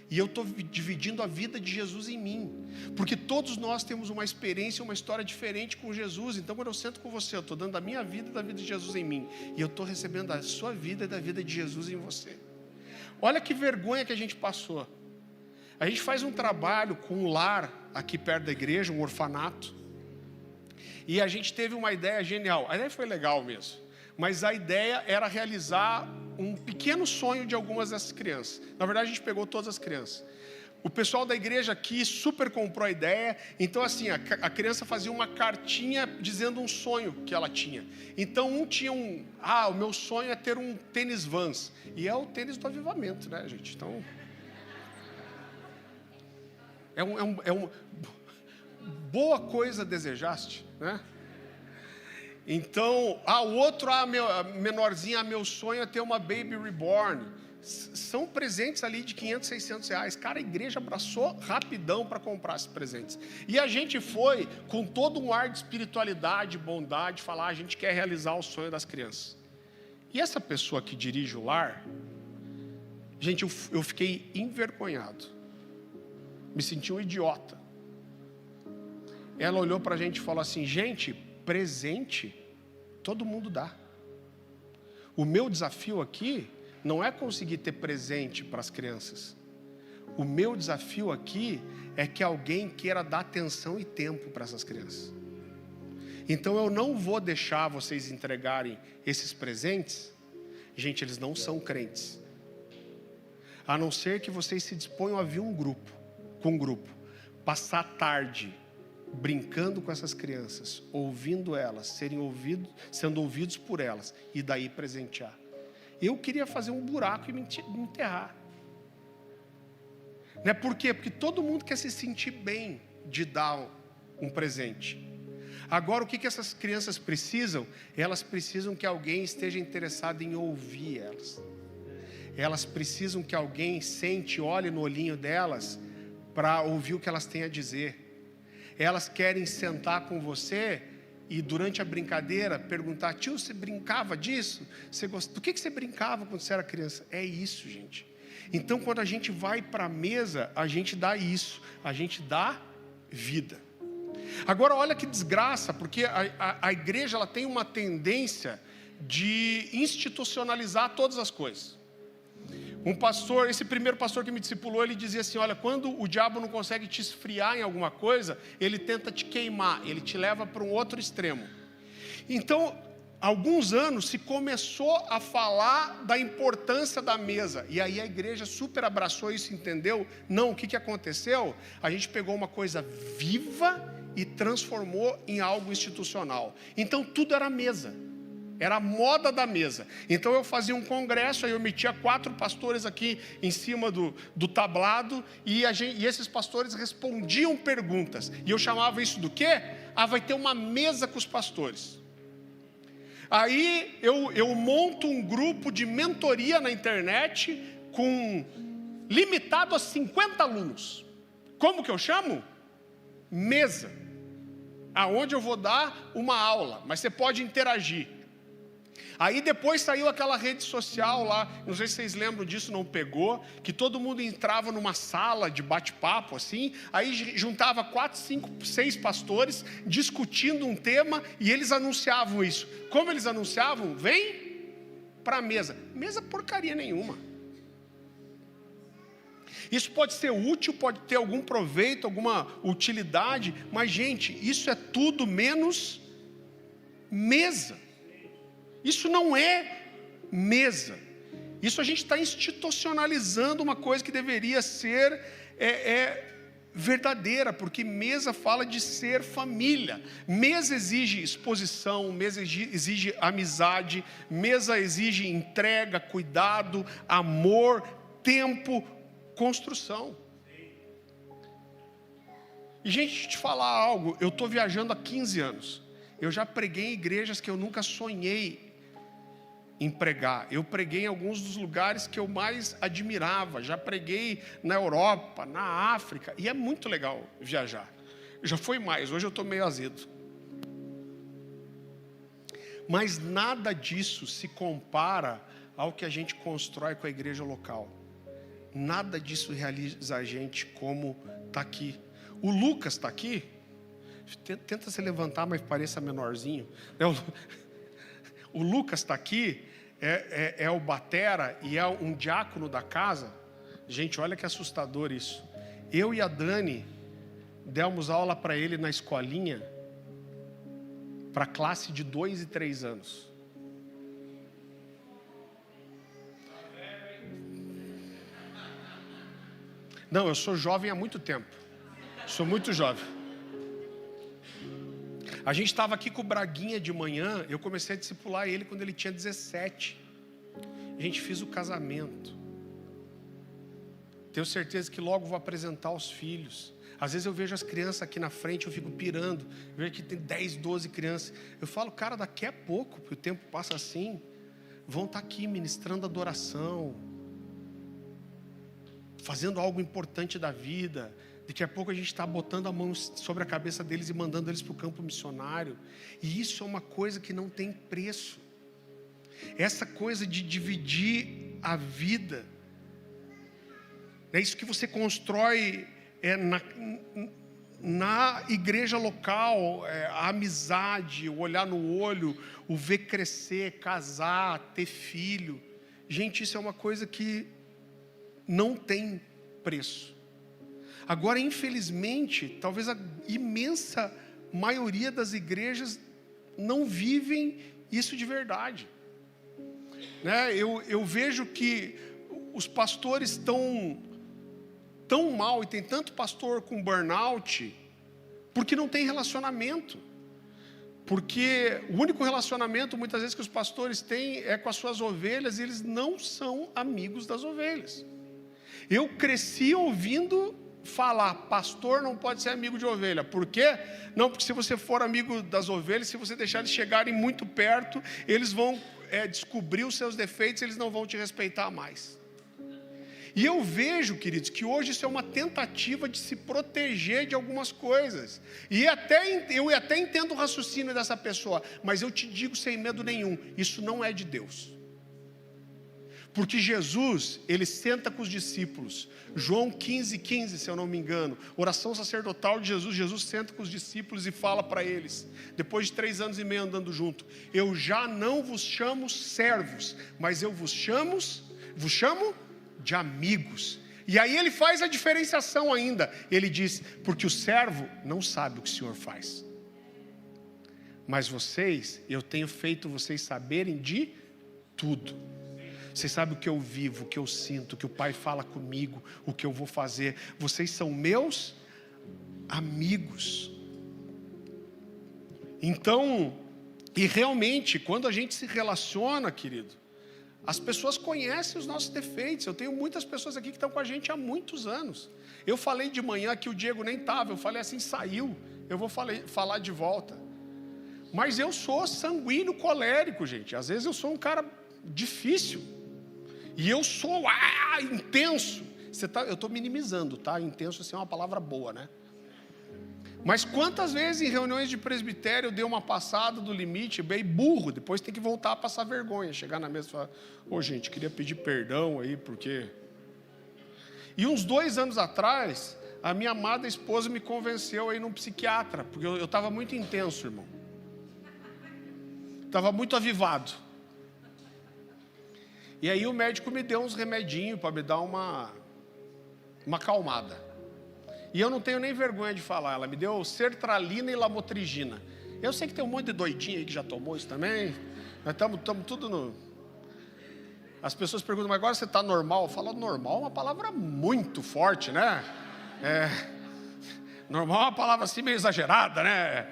e eu estou dividindo a vida de Jesus em mim, porque todos nós temos uma experiência, uma história diferente com Jesus. Então, quando eu sento com você, eu estou dando a minha vida e da vida de Jesus em mim, e eu estou recebendo da sua vida e da vida de Jesus em você. Olha que vergonha que a gente passou. A gente faz um trabalho com um lar aqui perto da igreja, um orfanato, e a gente teve uma ideia genial. A ideia foi legal mesmo, mas a ideia era realizar um pequeno sonho de algumas dessas crianças. Na verdade, a gente pegou todas as crianças. O pessoal da igreja aqui super comprou a ideia. Então assim, a criança fazia uma cartinha dizendo um sonho que ela tinha. Então um tinha o meu sonho é ter um tênis Vans. E é o tênis do avivamento, né, gente? Então boa coisa desejaste, né? Então, o outro, menorzinha, meu sonho é ter uma Baby Reborn. São presentes ali de 500, 600 reais. Cara, a igreja abraçou rapidão para comprar esses presentes. E a gente foi com todo um ar de espiritualidade, bondade, falar, a gente quer realizar o sonho das crianças. E essa pessoa que dirige o lar, gente, eu fiquei envergonhado. Me senti um idiota. Ela olhou para a gente e falou assim, gente, presente todo mundo dá. O meu desafio aqui não é conseguir ter presente para as crianças. O meu desafio aqui é que alguém queira dar atenção e tempo para essas crianças. Então eu não vou deixar vocês entregarem esses presentes. Gente, eles não são crentes. A não ser que vocês se disponham a vir com um grupo, passar tarde brincando com essas crianças, ouvindo elas, sendo ouvidos por elas, e daí presentear. Eu queria fazer um buraco e me enterrar. Né? Por quê? Porque todo mundo quer se sentir bem de dar um presente. Agora, o que essas crianças precisam? Elas precisam que alguém esteja interessado em ouvir elas. Elas precisam que alguém olhe no olhinho delas para ouvir o que elas têm a dizer. Elas querem sentar com você e durante a brincadeira perguntar, tio, você brincava disso? Do que você brincava quando você era criança? É isso, gente. Então, quando a gente vai para a mesa, a gente dá isso, a gente dá vida. Agora, olha que desgraça, porque a igreja ela tem uma tendência de institucionalizar todas as coisas. Esse primeiro pastor que me discipulou, ele dizia assim, olha, quando o diabo não consegue te esfriar em alguma coisa, ele tenta te queimar, ele te leva para um outro extremo. Então, há alguns anos se começou a falar da importância da mesa, e aí a igreja super abraçou isso, entendeu? Não, o que aconteceu? A gente pegou uma coisa viva e transformou em algo institucional. Então tudo era mesa. Era a moda da mesa. Então eu fazia um congresso, aí eu metia 4 pastores aqui em cima do tablado, e esses pastores respondiam perguntas. E eu chamava isso do quê? Vai ter uma mesa com os pastores. Aí eu monto um grupo de mentoria na internet, limitado a 50 alunos. Como que eu chamo? Mesa. Aonde eu vou dar uma aula, mas você pode interagir. Aí depois saiu aquela rede social lá, não sei se vocês lembram disso, não pegou, que todo mundo entrava numa sala de bate-papo assim, aí juntava 4, 5, 6 pastores discutindo um tema e eles anunciavam isso. Como eles anunciavam? Vem para a mesa. Mesa porcaria nenhuma. Isso pode ser útil, pode ter algum proveito, alguma utilidade, mas gente, isso é tudo menos mesa. Isso não é mesa. Isso a gente está institucionalizando uma coisa que deveria ser verdadeira, porque mesa fala de ser família. Mesa exige exposição, mesa exige amizade, mesa exige entrega, cuidado, amor, tempo, construção. E gente, deixa eu te falar algo, eu estou viajando há 15 anos. Eu já preguei em igrejas que eu nunca sonhei em pregar. Eu preguei em alguns dos lugares que eu mais admirava. Já preguei na Europa, na África. E é muito legal viajar. Já foi mais, hoje eu estou meio azedo. Mas nada disso se compara ao que a gente constrói com a igreja local. Nada disso realiza a gente como está aqui. O Lucas está aqui. Tenta se levantar, mas pareça menorzinho. O Lucas está aqui, é o batera e é um diácono da casa. Gente, olha que assustador isso. Eu e a Dani demos aula para ele na escolinha, para classe de 2 e 3 anos. Não, eu sou jovem há muito tempo. Sou muito jovem. A gente estava aqui com o Braguinha de manhã, eu comecei a discipular ele quando ele tinha 17. A gente fez o casamento. Tenho certeza que logo vou apresentar os filhos. Às vezes eu vejo as crianças aqui na frente, eu fico pirando. Eu vejo que tem 10, 12 crianças. Eu falo, cara, daqui a pouco, porque o tempo passa assim, vão estar aqui ministrando adoração, fazendo algo importante da vida. Daqui a pouco a gente está botando a mão sobre a cabeça deles e mandando eles para o campo missionário. E isso é uma coisa que não tem preço. Essa coisa de dividir a vida, é isso que você constrói na igreja local, a amizade, o olhar no olho, o ver crescer, casar, ter filho. Gente, isso é uma coisa que não tem preço. Agora, infelizmente, talvez a imensa maioria das igrejas não vivem isso de verdade. Né? Eu vejo que os pastores estão tão mal, e tem tanto pastor com burnout, porque não tem relacionamento. Porque o único relacionamento, muitas vezes, que os pastores têm é com as suas ovelhas, e eles não são amigos das ovelhas. Eu cresci ouvindo falar, pastor não pode ser amigo de ovelha. Por quê? Não, porque se você for amigo das ovelhas, se você deixar eles chegarem muito perto, eles vão descobrir os seus defeitos, eles não vão te respeitar mais. E eu vejo, queridos, que hoje isso é uma tentativa de se proteger de algumas coisas. E eu até entendo o raciocínio dessa pessoa, mas eu te digo sem medo nenhum, isso não é de Deus. Porque Jesus, ele senta com os discípulos. João 15:15, se eu não me engano. Oração sacerdotal de Jesus. Jesus senta com os discípulos e fala para eles, depois de 3 anos e meio andando junto: eu já não vos chamo servos, mas eu vos chamo de amigos. E aí ele faz a diferenciação ainda. Ele diz, porque o servo não sabe o que o Senhor faz. Mas vocês, eu tenho feito vocês saberem de tudo. Vocês sabem o que eu vivo, o que eu sinto, o que o Pai fala comigo, o que eu vou fazer. Vocês são meus amigos. Então, e realmente, quando a gente se relaciona, querido, as pessoas conhecem os nossos defeitos. Eu tenho muitas pessoas aqui que estão com a gente há muitos anos. Eu falei de manhã que o Diego nem estava, eu falei assim, saiu, eu vou falar de volta. Mas eu sou sanguíneo colérico, gente. Às vezes eu sou um cara difícil. E eu sou intenso. Eu estou minimizando, tá? Intenso assim é uma palavra boa, né? Mas quantas vezes em reuniões de presbitério eu dei uma passada do limite, bem burro, depois tem que voltar a passar vergonha, chegar na mesa e falar, gente, queria pedir perdão aí, porque... E uns 2 anos atrás, a minha amada esposa me convenceu a ir num psiquiatra, porque eu estava muito intenso, irmão. Estava muito avivado. E aí o médico me deu uns remedinhos para me dar uma acalmada. E eu não tenho nem vergonha de falar, ela me deu sertralina e lamotrigina. Eu sei que tem um monte de doidinho aí que já tomou isso também. Nós estamos tudo no... As pessoas perguntam, mas agora você está normal? Eu falo, normal é uma palavra muito forte, né? Normal é uma palavra assim meio exagerada, né?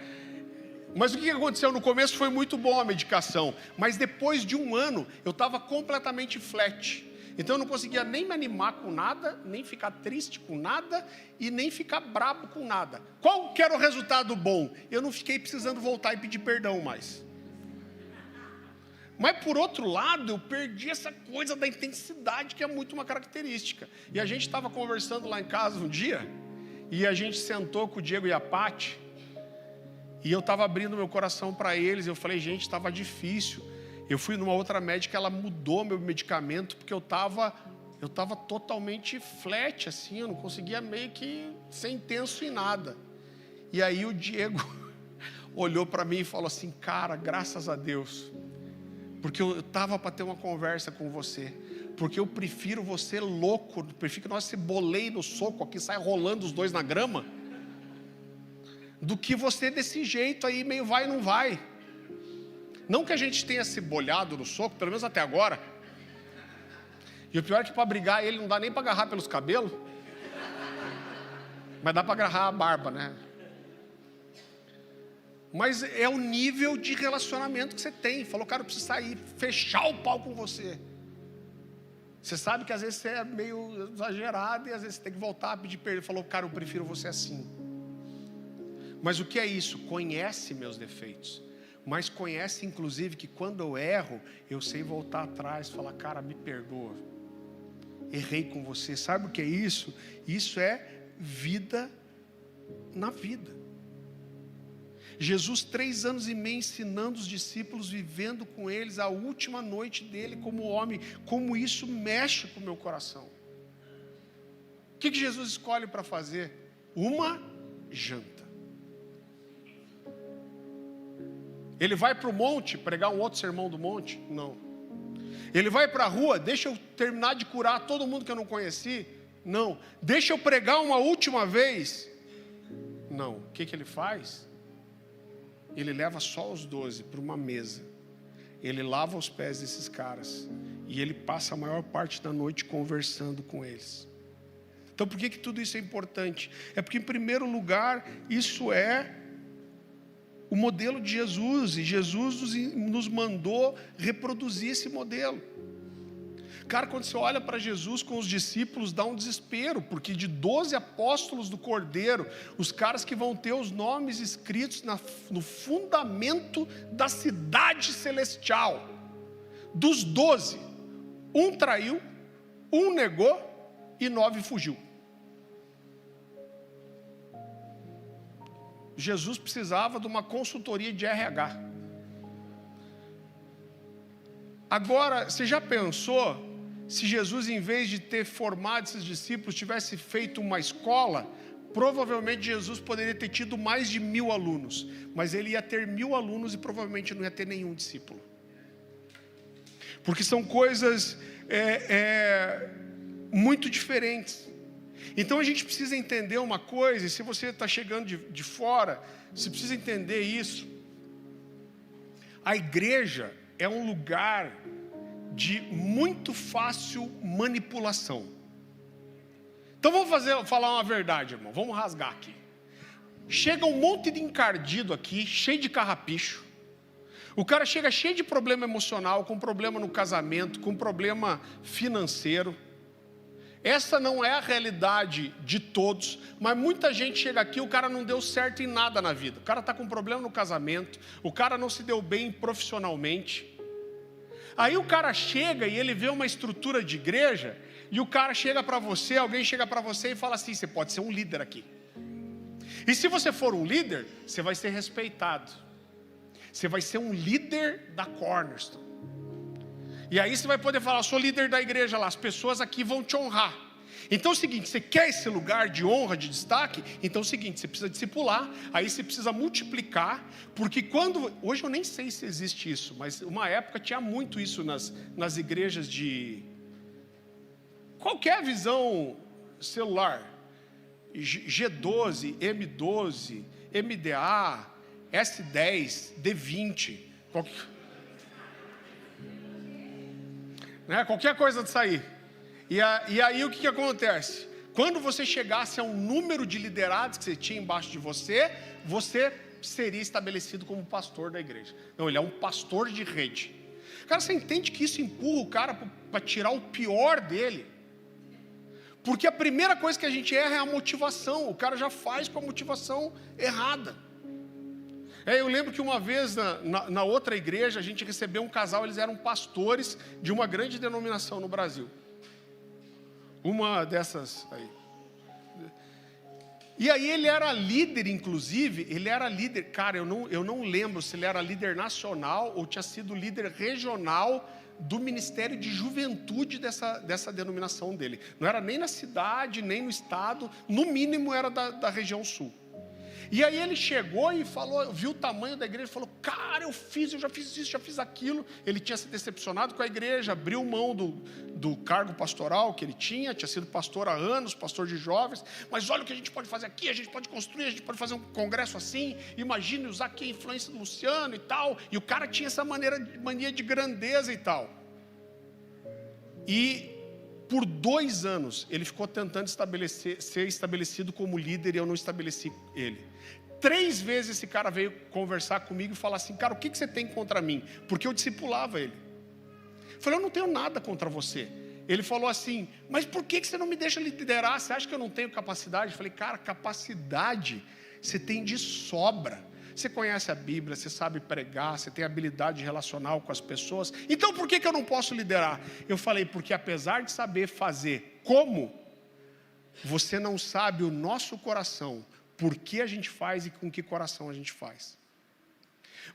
Mas o que aconteceu? No começo foi muito bom a medicação, mas depois de 1 ano eu estava completamente flat. Então eu não conseguia nem me animar com nada, nem ficar triste com nada e nem ficar brabo com nada. Qual que era o resultado bom? Eu não fiquei precisando voltar e pedir perdão mais. Mas por outro lado, eu perdi essa coisa da intensidade que é muito uma característica. E a gente estava conversando lá em casa um dia, e a gente sentou com o Diego e a Paty, e eu estava abrindo meu coração para eles, eu falei, gente, estava difícil. Eu fui numa outra médica, ela mudou meu medicamento, porque eu estava totalmente flat, assim, eu não conseguia meio que ser intenso em nada. E aí o Diego olhou para mim e falou assim, cara, graças a Deus, porque eu estava para ter uma conversa com você, porque eu prefiro você louco, prefiro que nós se boleie no soco aqui, sai rolando os dois na grama, do que você desse jeito aí, meio vai e não vai. Não que a gente tenha se bolhado no soco, pelo menos até agora. E o pior é que para brigar ele não dá nem para agarrar pelos cabelos, mas dá para agarrar a barba, né? Mas é o nível de relacionamento que você tem. Falou, cara, eu preciso sair, fechar o pau com você. Você sabe que às vezes você é meio exagerado e às vezes você tem que voltar a pedir perdão. Falou, cara, eu prefiro você assim. Mas o que é isso? Conhece meus defeitos. Mas conhece inclusive que quando eu erro, eu sei voltar atrás e falar, cara, me perdoa. Errei com você. Sabe o que é isso? Isso é vida na vida. Jesus 3 anos e meio ensinando os discípulos, vivendo com eles a última noite dele como homem. Como isso mexe com o meu coração. O que Jesus escolhe para fazer? Uma janta. Ele vai para o monte pregar um outro sermão do monte? Não. Ele vai para a rua, deixa eu terminar de curar todo mundo que eu não conheci? Não. Deixa eu pregar uma última vez? Não. O que ele faz? Ele leva só os 12 para uma mesa. Ele lava os pés desses caras. E ele passa a maior parte da noite conversando com eles. Então por que tudo isso é importante? É porque em primeiro lugar, isso é o modelo de Jesus, e Jesus nos mandou reproduzir esse modelo. Cara, quando você olha para Jesus com os discípulos, dá um desespero, porque de 12 apóstolos do Cordeiro, os caras que vão ter os nomes escritos no fundamento da cidade celestial, dos 12, um traiu, um negou e 9 fugiu. Jesus precisava de uma consultoria de RH. Agora, você já pensou se Jesus, em vez de ter formado esses discípulos, tivesse feito uma escola? Provavelmente Jesus poderia ter tido mais de 1000 alunos, mas ele ia ter 1000 alunos e provavelmente não ia ter nenhum discípulo. Porque são coisas muito diferentes. Então a gente precisa entender uma coisa, e se você está chegando de fora, você precisa entender isso. A igreja é um lugar de muito fácil manipulação. Então vamos falar uma verdade, irmão, vamos rasgar aqui. Chega um monte de encardido aqui, cheio de carrapicho. O cara chega cheio de problema emocional, com problema no casamento, com problema financeiro. Essa não é a realidade de todos, mas muita gente chega aqui, o cara não deu certo em nada na vida. O cara está com problema no casamento, o cara não se deu bem profissionalmente. Aí o cara chega e ele vê uma estrutura de igreja, e o cara chega para você, alguém chega para você e fala assim, você pode ser um líder aqui. E se você for um líder, você vai ser respeitado. Você vai ser um líder da Cornerstone. E aí você vai poder falar, eu sou líder da igreja lá, as pessoas aqui vão te honrar. Então é o seguinte, você quer esse lugar de honra, de destaque? Então é o seguinte, você precisa discipular, aí você precisa multiplicar, porque hoje eu nem sei se existe isso, mas uma época tinha muito isso nas igrejas de qualquer visão celular, G12, M12, MDA, S10, D20, qualquer coisa disso aí. E aí o que acontece? Quando você chegasse a um número de liderados que você tinha embaixo de você, você seria estabelecido como pastor da igreja. Não, ele é um pastor de rede. Cara, você entende que isso empurra o cara para tirar o pior dele? Porque a primeira coisa que a gente erra é a motivação. O cara já faz com a motivação errada. Eu lembro que uma vez na outra igreja a gente recebeu um casal, eles eram pastores de uma grande denominação no Brasil. Uma dessas aí. E aí ele era líder, inclusive, cara, eu não lembro se ele era líder nacional ou tinha sido líder regional do Ministério de Juventude dessa denominação dele. Não era nem na cidade, nem no estado, no mínimo era da região sul. E aí ele chegou e falou, viu o tamanho da igreja, falou, cara, eu já fiz isso, já fiz aquilo. Ele tinha se decepcionado com a igreja, abriu mão do cargo pastoral que ele tinha sido pastor há anos, pastor de jovens, mas olha o que a gente pode fazer aqui, a gente pode construir, a gente pode fazer um congresso assim, imagine usar aqui a influência do Luciano e tal, e o cara tinha essa mania de grandeza e tal. E por 2 anos, ele ficou tentando ser estabelecido como líder, e eu não estabeleci ele. 3 vezes esse cara veio conversar comigo e falar assim, cara, o que você tem contra mim? Porque eu discipulava ele. Eu falei, eu não tenho nada contra você. Ele falou assim, mas por que você não me deixa liderar? Você acha que eu não tenho capacidade? Eu falei, cara, capacidade você tem de sobra. Você conhece a Bíblia, você sabe pregar, você tem habilidade relacional com as pessoas. Então por que eu não posso liderar? Eu falei, porque apesar de saber fazer como, você não sabe o nosso coração, por que a gente faz e com que coração a gente faz.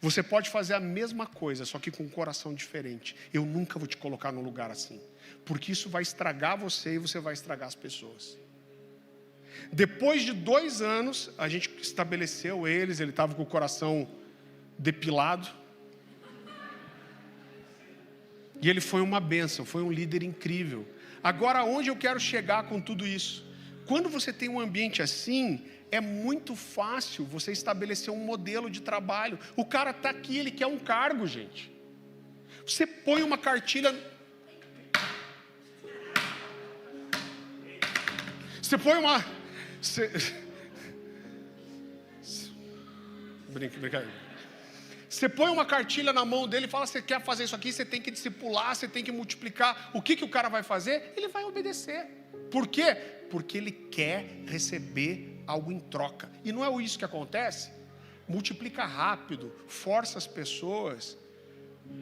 Você pode fazer a mesma coisa, só que com um coração diferente. Eu nunca vou te colocar num lugar assim, porque isso vai estragar você e você vai estragar as pessoas. Depois de 2 anos, a gente estabeleceu ele estava com o coração depilado. E ele foi uma bênção, foi um líder incrível. Agora, onde eu quero chegar com tudo isso? Quando você tem um ambiente assim, é muito fácil você estabelecer um modelo de trabalho. O cara está aqui, ele quer um cargo, gente. Você põe uma cartilha... Você põe uma... Brincadeira. Você põe uma cartilha na mão dele e fala, você quer fazer isso aqui, você tem que discipular, você tem que multiplicar. O que o cara vai fazer? Ele vai obedecer. Por quê? Porque ele quer receber algo em troca. E não é isso que acontece? Multiplica rápido, força as pessoas,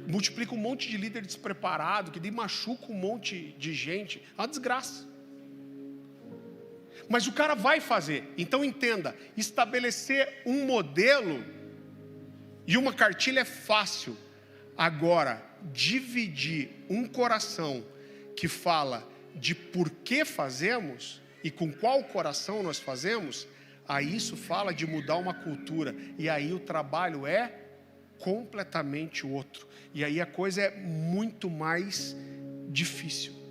multiplica um monte de líder despreparado, que daí machuca um monte de gente. É uma desgraça. Mas o cara vai fazer. Então entenda, estabelecer um modelo e uma cartilha é fácil. Agora, dividir um coração que fala de por que fazemos e com qual coração nós fazemos, aí isso fala de mudar uma cultura. E aí o trabalho é completamente outro. E aí a coisa é muito mais difícil.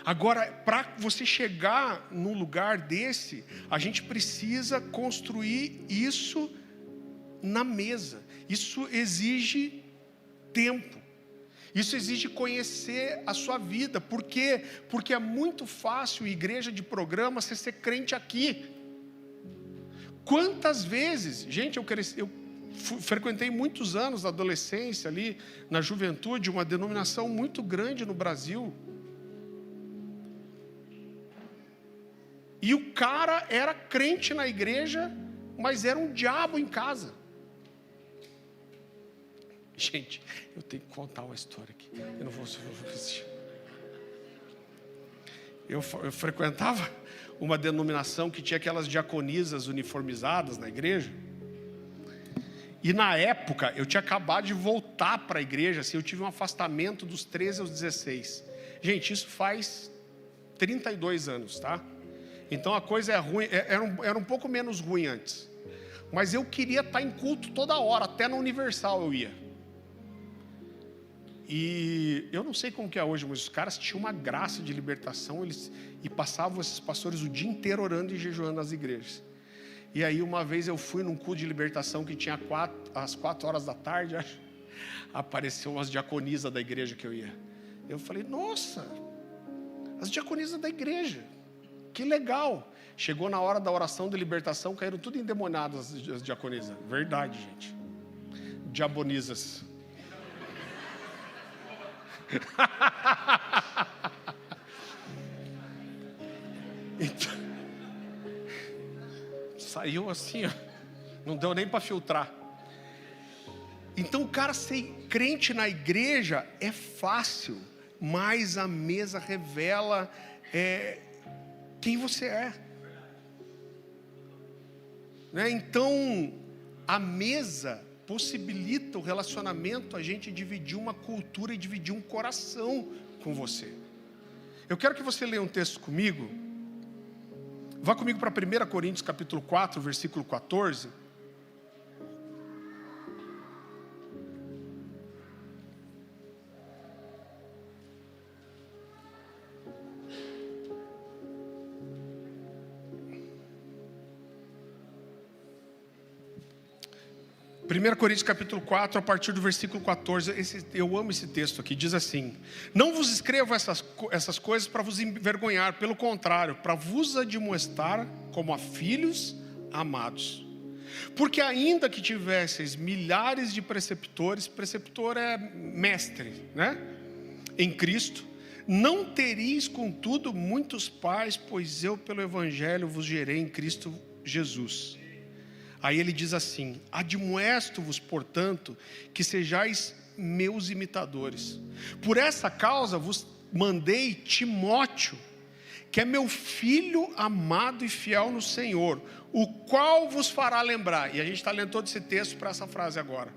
Agora, para você chegar num lugar desse, a gente precisa construir isso na mesa. Isso exige tempo. Isso exige conhecer a sua vida. Por quê? Porque é muito fácil, igreja de programa, você ser crente aqui. Quantas vezes, gente, eu frequentei muitos anos na adolescência ali, na juventude, uma denominação muito grande no Brasil. E o cara era crente na igreja, mas era um diabo em casa. Gente, eu tenho que contar uma história aqui. Eu não vou assistir. eu frequentava uma denominação que tinha aquelas diaconisas uniformizadas na igreja. E na época, eu tinha acabado de voltar para a igreja, assim, eu tive um afastamento dos 13 aos 16. Gente, isso faz 32 anos, tá? Então a coisa é ruim, era um pouco menos ruim antes. Mas eu queria estar em culto toda hora, até na Universal eu ia. E eu não sei como que é hoje, mas os caras tinham uma graça de libertação, e passavam esses pastores o dia inteiro orando e jejuando nas igrejas. E aí uma vez eu fui num culto de libertação que tinha às 4 horas da tarde, apareceu umas diaconisas da igreja que eu ia. Eu falei, nossa, as diaconisas da igreja, que legal. Chegou na hora da oração de libertação, caíram tudo endemoniadas as diaconisas. Verdade, gente. Diabonisas. Então, saiu assim, ó, não deu nem para filtrar. Então, o cara ser crente na igreja é fácil, mas a mesa revela quem você é, né? Então, a mesa possibilita o relacionamento, a gente dividir uma cultura e dividir um coração com você. Eu quero que você leia um texto comigo. Vá comigo para 1 Coríntios capítulo 4, versículo 14. Primeiro Coríntios capítulo 4, a partir do versículo 14, eu amo esse texto aqui, diz assim: não vos escrevo essas coisas para vos envergonhar, pelo contrário, para vos admoestar como a filhos amados. Porque ainda que tivesseis milhares de preceptores, preceptor é mestre, né? Em Cristo, não teríeis contudo muitos pais, pois eu pelo Evangelho vos gerei em Cristo Jesus. Aí ele diz assim: admoesto-vos, portanto, que sejais meus imitadores. Por essa causa vos mandei Timóteo, que é meu filho amado e fiel no Senhor, o qual vos fará lembrar, e a gente está lendo todo esse texto para essa frase agora,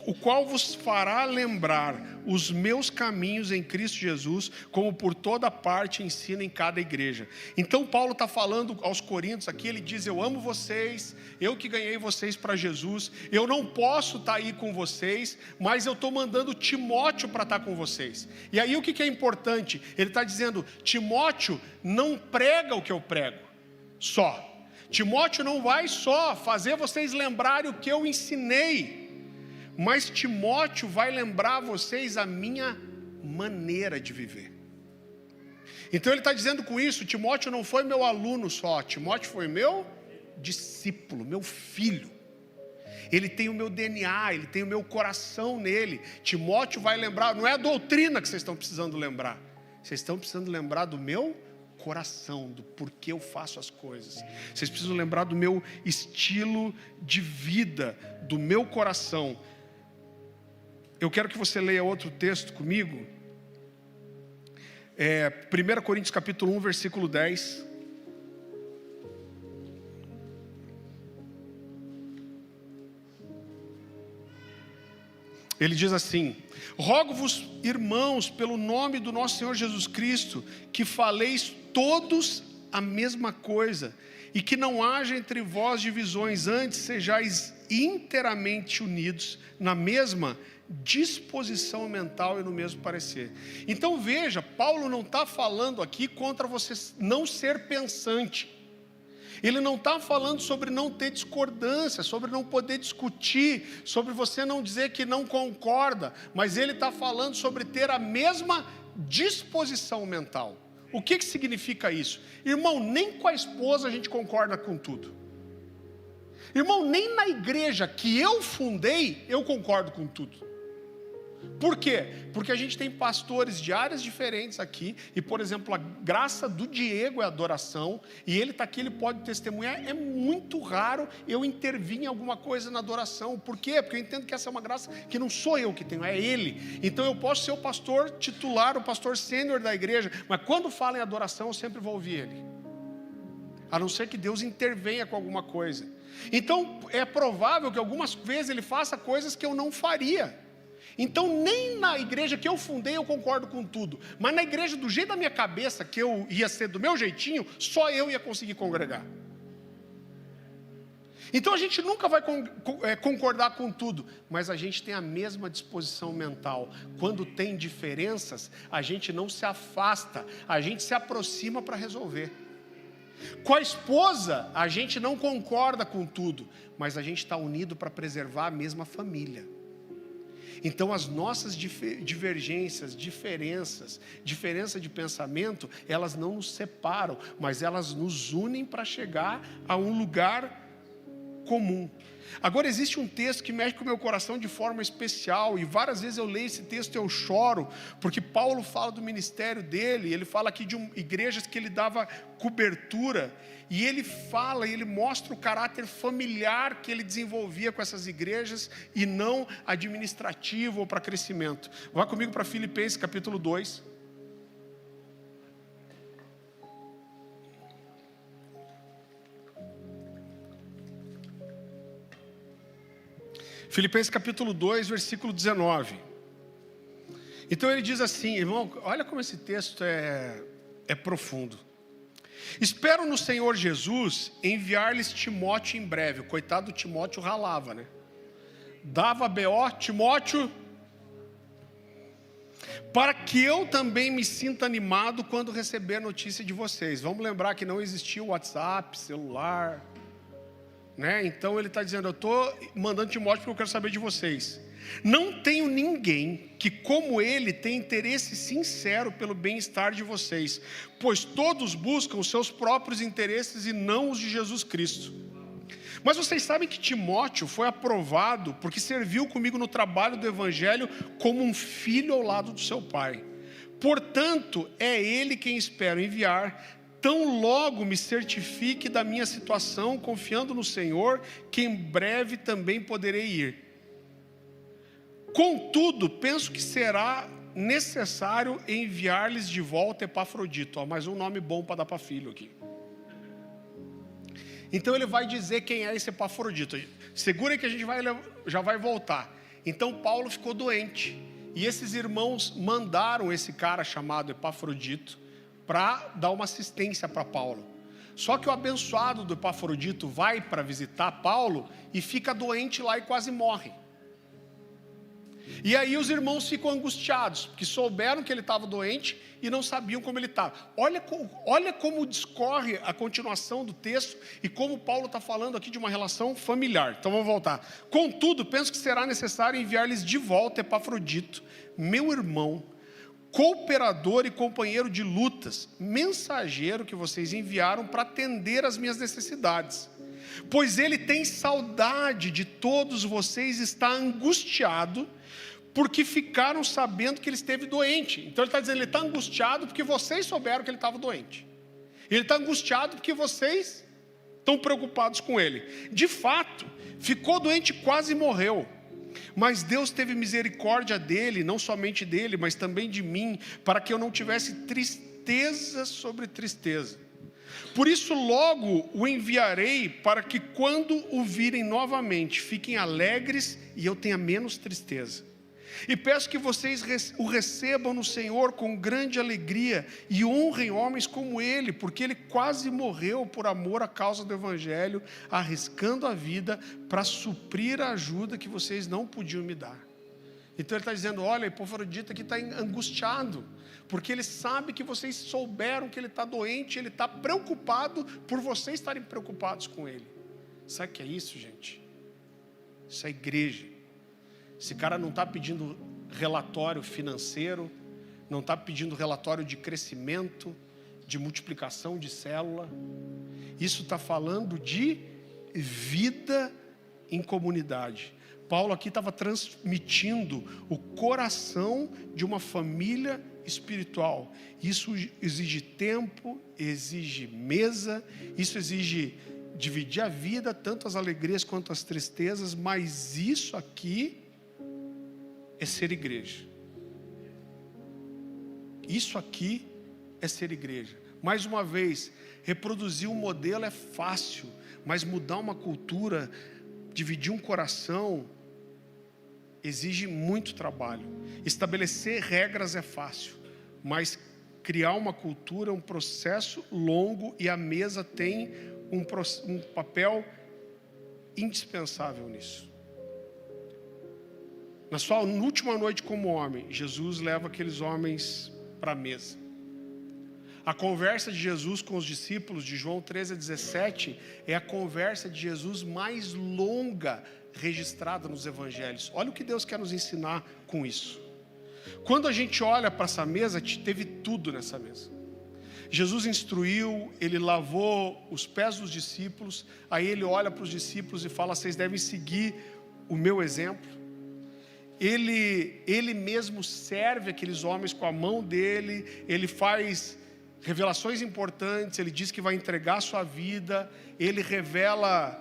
o qual vos fará lembrar os meus caminhos em Cristo Jesus, como por toda parte ensina em cada igreja. Então Paulo está falando aos Coríntios aqui, ele diz: eu amo vocês, eu que ganhei vocês para Jesus, eu não posso estar aí com vocês, mas eu estou mandando Timóteo para estar com vocês. E aí o que é importante? Ele está dizendo: Timóteo não prega o que eu prego só. Timóteo não vai só fazer vocês lembrarem o que eu ensinei, mas Timóteo vai lembrar vocês a minha maneira de viver. Então ele está dizendo com isso: Timóteo não foi meu aluno só, Timóteo foi meu discípulo, meu filho. Ele tem o meu DNA, ele tem o meu coração nele. Timóteo vai lembrar, não é a doutrina que vocês estão precisando lembrar, vocês estão precisando lembrar do meu coração, do porquê eu faço as coisas. Vocês precisam lembrar do meu estilo de vida, do meu coração. Eu quero que você leia outro texto comigo. 1 Coríntios capítulo 1, versículo 10. Ele diz assim: rogo-vos, irmãos, pelo nome do nosso Senhor Jesus Cristo, que faleis todos a mesma coisa, e que não haja entre vós divisões, antes sejais inteiramente unidos na mesma disposição mental e no mesmo parecer. Então veja, Paulo não está falando aqui contra você não ser pensante. Ele não está falando sobre não ter discordância, sobre não poder discutir, sobre você não dizer que não concorda, mas ele está falando sobre ter a mesma disposição mental. O que significa isso? Irmão, nem com a esposa a gente concorda com tudo. Irmão, nem na igreja que eu fundei, eu concordo com tudo. Por quê? Porque a gente tem pastores de áreas diferentes aqui, e por exemplo, a graça do Diego é adoração, e ele está aqui, ele pode testemunhar. É muito raro eu intervir em alguma coisa na adoração. Por quê? Porque eu entendo que essa é uma graça que não sou eu que tenho, é ele. Então eu posso ser o pastor titular, o pastor sênior da igreja, mas quando fala em adoração eu sempre vou ouvir ele, a não ser que Deus intervenha com alguma coisa. Então é provável que algumas vezes ele faça coisas que eu não faria. Então nem na igreja que eu fundei eu concordo com tudo, mas na igreja do jeito da minha cabeça, que eu ia ser do meu jeitinho, só eu ia conseguir congregar. Então a gente nunca vai concordar com tudo, mas a gente tem a mesma disposição mental. Quando tem diferenças, a gente não se afasta, a gente se aproxima para resolver. Com a esposa, a gente não concorda com tudo, mas a gente está unido para preservar a mesma família. Então as nossas divergências, diferença de pensamento, elas não nos separam, mas elas nos unem para chegar a um lugar comum. Agora existe um texto que mexe com o meu coração de forma especial, e várias vezes eu leio esse texto e eu choro, porque Paulo fala do ministério dele, ele fala aqui de igrejas que ele dava cobertura, e ele fala, e ele mostra o caráter familiar que ele desenvolvia com essas igrejas, e não administrativo ou para crescimento. Vá comigo para Filipenses capítulo 2. Filipenses capítulo 2, versículo 19. Então ele diz assim, irmão, olha como esse texto é profundo. Espero no Senhor Jesus enviar-lhes Timóteo em breve. O coitado do Timóteo ralava, né? Dava BO, Timóteo, para que eu também me sinta animado quando receber a notícia de vocês. Vamos lembrar que não existia o WhatsApp, celular, né? Então ele está dizendo, eu estou mandando Timóteo porque eu quero saber de vocês. Não tenho ninguém que como ele tem interesse sincero pelo bem-estar de vocês, pois todos buscam os seus próprios interesses e não os de Jesus Cristo. Mas vocês sabem que Timóteo foi aprovado porque serviu comigo no trabalho do evangelho como um filho ao lado do seu pai. Portanto, é ele quem espero enviar, tão logo me certifique da minha situação, confiando no Senhor, que em breve também poderei ir. Contudo, penso que será necessário enviar-lhes de volta Epafrodito. Mais um nome bom para dar para filho aqui. Então ele vai dizer quem é esse Epafrodito. Segura aí que a gente já vai voltar. Então Paulo ficou doente, e esses irmãos mandaram esse cara chamado Epafrodito para dar uma assistência para Paulo. Só que o abençoado do Epafrodito vai para visitar Paulo e fica doente lá e quase morre. E aí os irmãos ficam angustiados, porque souberam que ele estava doente e não sabiam como ele estava. Olha como discorre a continuação do texto e como Paulo está falando aqui de uma relação familiar. Então vamos voltar. Contudo, penso que será necessário enviar-lhes de volta Epafrodito, meu irmão, cooperador e companheiro de lutas, mensageiro que vocês enviaram para atender às minhas necessidades. Pois ele tem saudade de todos vocês, está angustiado, porque ficaram sabendo que ele esteve doente. Então ele está dizendo, ele está angustiado porque vocês souberam que ele estava doente. Ele está angustiado porque vocês estão preocupados com ele. De fato, ficou doente e quase morreu. Mas Deus teve misericórdia dele, não somente dele, mas também de mim, para que eu não tivesse tristeza sobre tristeza. Por isso logo o enviarei, para que quando o virem novamente, fiquem alegres e eu tenha menos tristeza. E peço que vocês o recebam no Senhor com grande alegria e honrem homens como ele, porque ele quase morreu por amor à causa do Evangelho, arriscando a vida para suprir a ajuda que vocês não podiam me dar. Então ele está dizendo, olha, Epafrodito aqui está angustiado, porque ele sabe que vocês souberam que ele está doente, ele está preocupado por vocês estarem preocupados com ele. Sabe o que é isso, gente? Isso é igreja. Esse cara não está pedindo relatório financeiro, não está pedindo relatório de crescimento, de multiplicação de célula. Isso está falando de vida em comunidade. Paulo aqui estava transmitindo o coração de uma família espiritual. Isso exige tempo, exige mesa, isso exige dividir a vida, tanto as alegrias quanto as tristezas, mas isso aqui é ser igreja. Isso aqui é ser igreja. Mais uma vez, reproduzir um modelo é fácil, mas mudar uma cultura, dividir um coração, exige muito trabalho. Estabelecer regras é fácil, mas criar uma cultura é um processo longo, e a mesa tem um papel indispensável nisso. Na sua última noite como homem, Jesus leva aqueles homens para a mesa. A conversa de Jesus com os discípulos, de João 13:17, é a conversa de Jesus mais longa registrada nos evangelhos. Olha o que Deus quer nos ensinar com isso. Quando a gente olha para essa mesa, teve tudo nessa mesa. Jesus instruiu, ele lavou os pés dos discípulos, aí ele olha para os discípulos e fala: vocês devem seguir o meu exemplo. Ele mesmo serve aqueles homens com a mão dele, ele faz revelações importantes, ele diz que vai entregar a sua vida, ele revela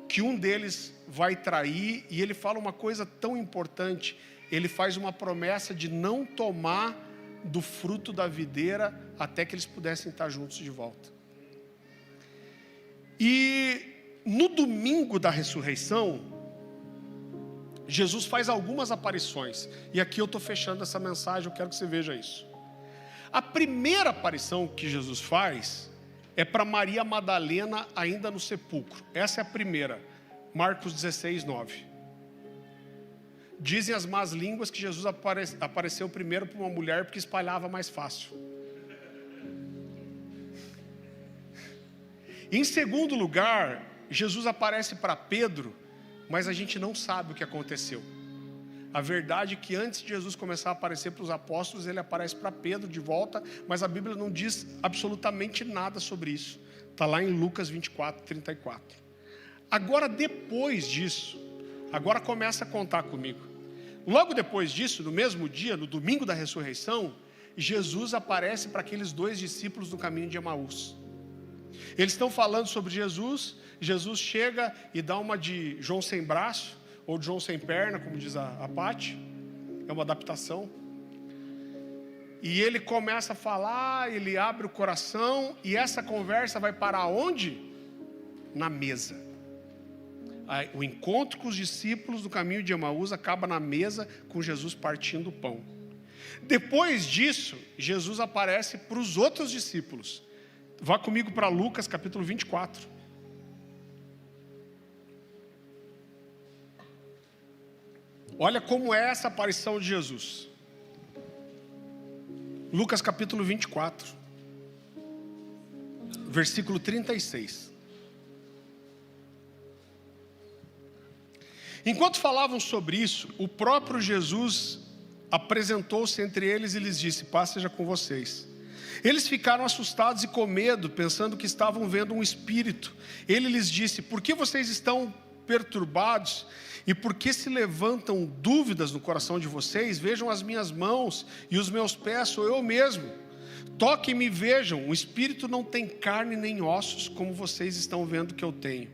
que um deles vai trair, e ele fala uma coisa tão importante, ele faz uma promessa de não tomar do fruto da videira até que eles pudessem estar juntos de volta. E no domingo da ressurreição, Jesus faz algumas aparições, e aqui eu estou fechando essa mensagem, eu quero que você veja isso. A primeira aparição que Jesus faz é para Maria Madalena, ainda no sepulcro. Essa é a primeira, Marcos 16:9. Dizem as más línguas que Jesus apareceu primeiro para uma mulher porque espalhava mais fácil. Em segundo lugar, Jesus aparece para Pedro, mas a gente não sabe o que aconteceu. A verdade é que antes de Jesus começar a aparecer para os apóstolos, ele aparece para Pedro de volta, mas a Bíblia não diz absolutamente nada sobre isso. Está lá em Lucas 24:34. Agora depois disso, agora começa a contar comigo. Logo depois disso, no mesmo dia, no domingo da ressurreição, Jesus aparece para aqueles dois discípulos no caminho de Emaús. Eles estão falando sobre Jesus, Jesus chega e dá uma de João sem braço, ou de João sem perna, como diz a Paty, é uma adaptação. E ele começa a falar, ele abre o coração, e essa conversa vai parar onde? Na mesa. O encontro com os discípulos do caminho de Emaús acaba na mesa, com Jesus partindo o pão. Depois disso, Jesus aparece para os outros discípulos. Vá comigo para Lucas capítulo 24. Olha como é essa aparição de Jesus. Lucas capítulo 24, versículo 36. Enquanto falavam sobre isso, o próprio Jesus apresentou-se entre eles e lhes disse: paz seja com vocês. Eles ficaram assustados e com medo, pensando que estavam vendo um espírito. Ele lhes disse: por que vocês estão perturbados? E por que se levantam dúvidas no coração de vocês? Vejam as minhas mãos e os meus pés, sou eu mesmo. Toquem-me e vejam, o espírito não tem carne nem ossos, como vocês estão vendo que eu tenho.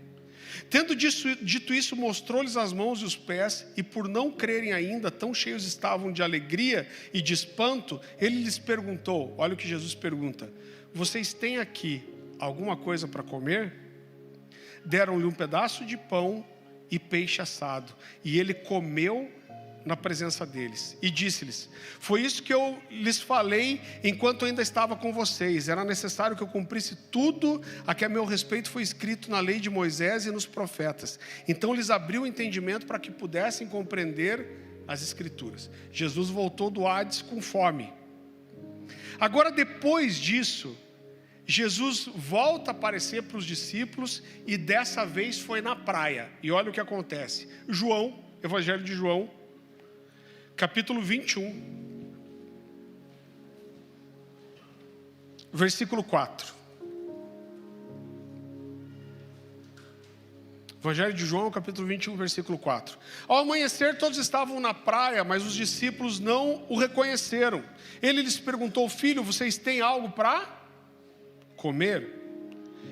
Tendo dito isso, mostrou-lhes as mãos e os pés, e por não crerem ainda, tão cheios estavam de alegria e de espanto, ele lhes perguntou, olha o que Jesus pergunta: vocês têm aqui alguma coisa para comer? Deram-lhe um pedaço de pão e peixe assado, e ele comeu na presença deles, e disse-lhes: foi isso que eu lhes falei enquanto ainda estava com vocês, era necessário que eu cumprisse tudo a que a meu respeito foi escrito na lei de Moisés e nos profetas. Então lhes abriu o entendimento para que pudessem compreender as escrituras. Jesus voltou do Hades com fome. Agora, depois disso, Jesus volta a aparecer para os discípulos, e dessa vez foi na praia. E olha o que acontece. João, Evangelho de João, capítulo 21, versículo 4. Evangelho de João, capítulo 21, versículo 4. Ao amanhecer, todos estavam na praia, mas os discípulos não o reconheceram. Ele lhes perguntou: filho, vocês têm algo para comer?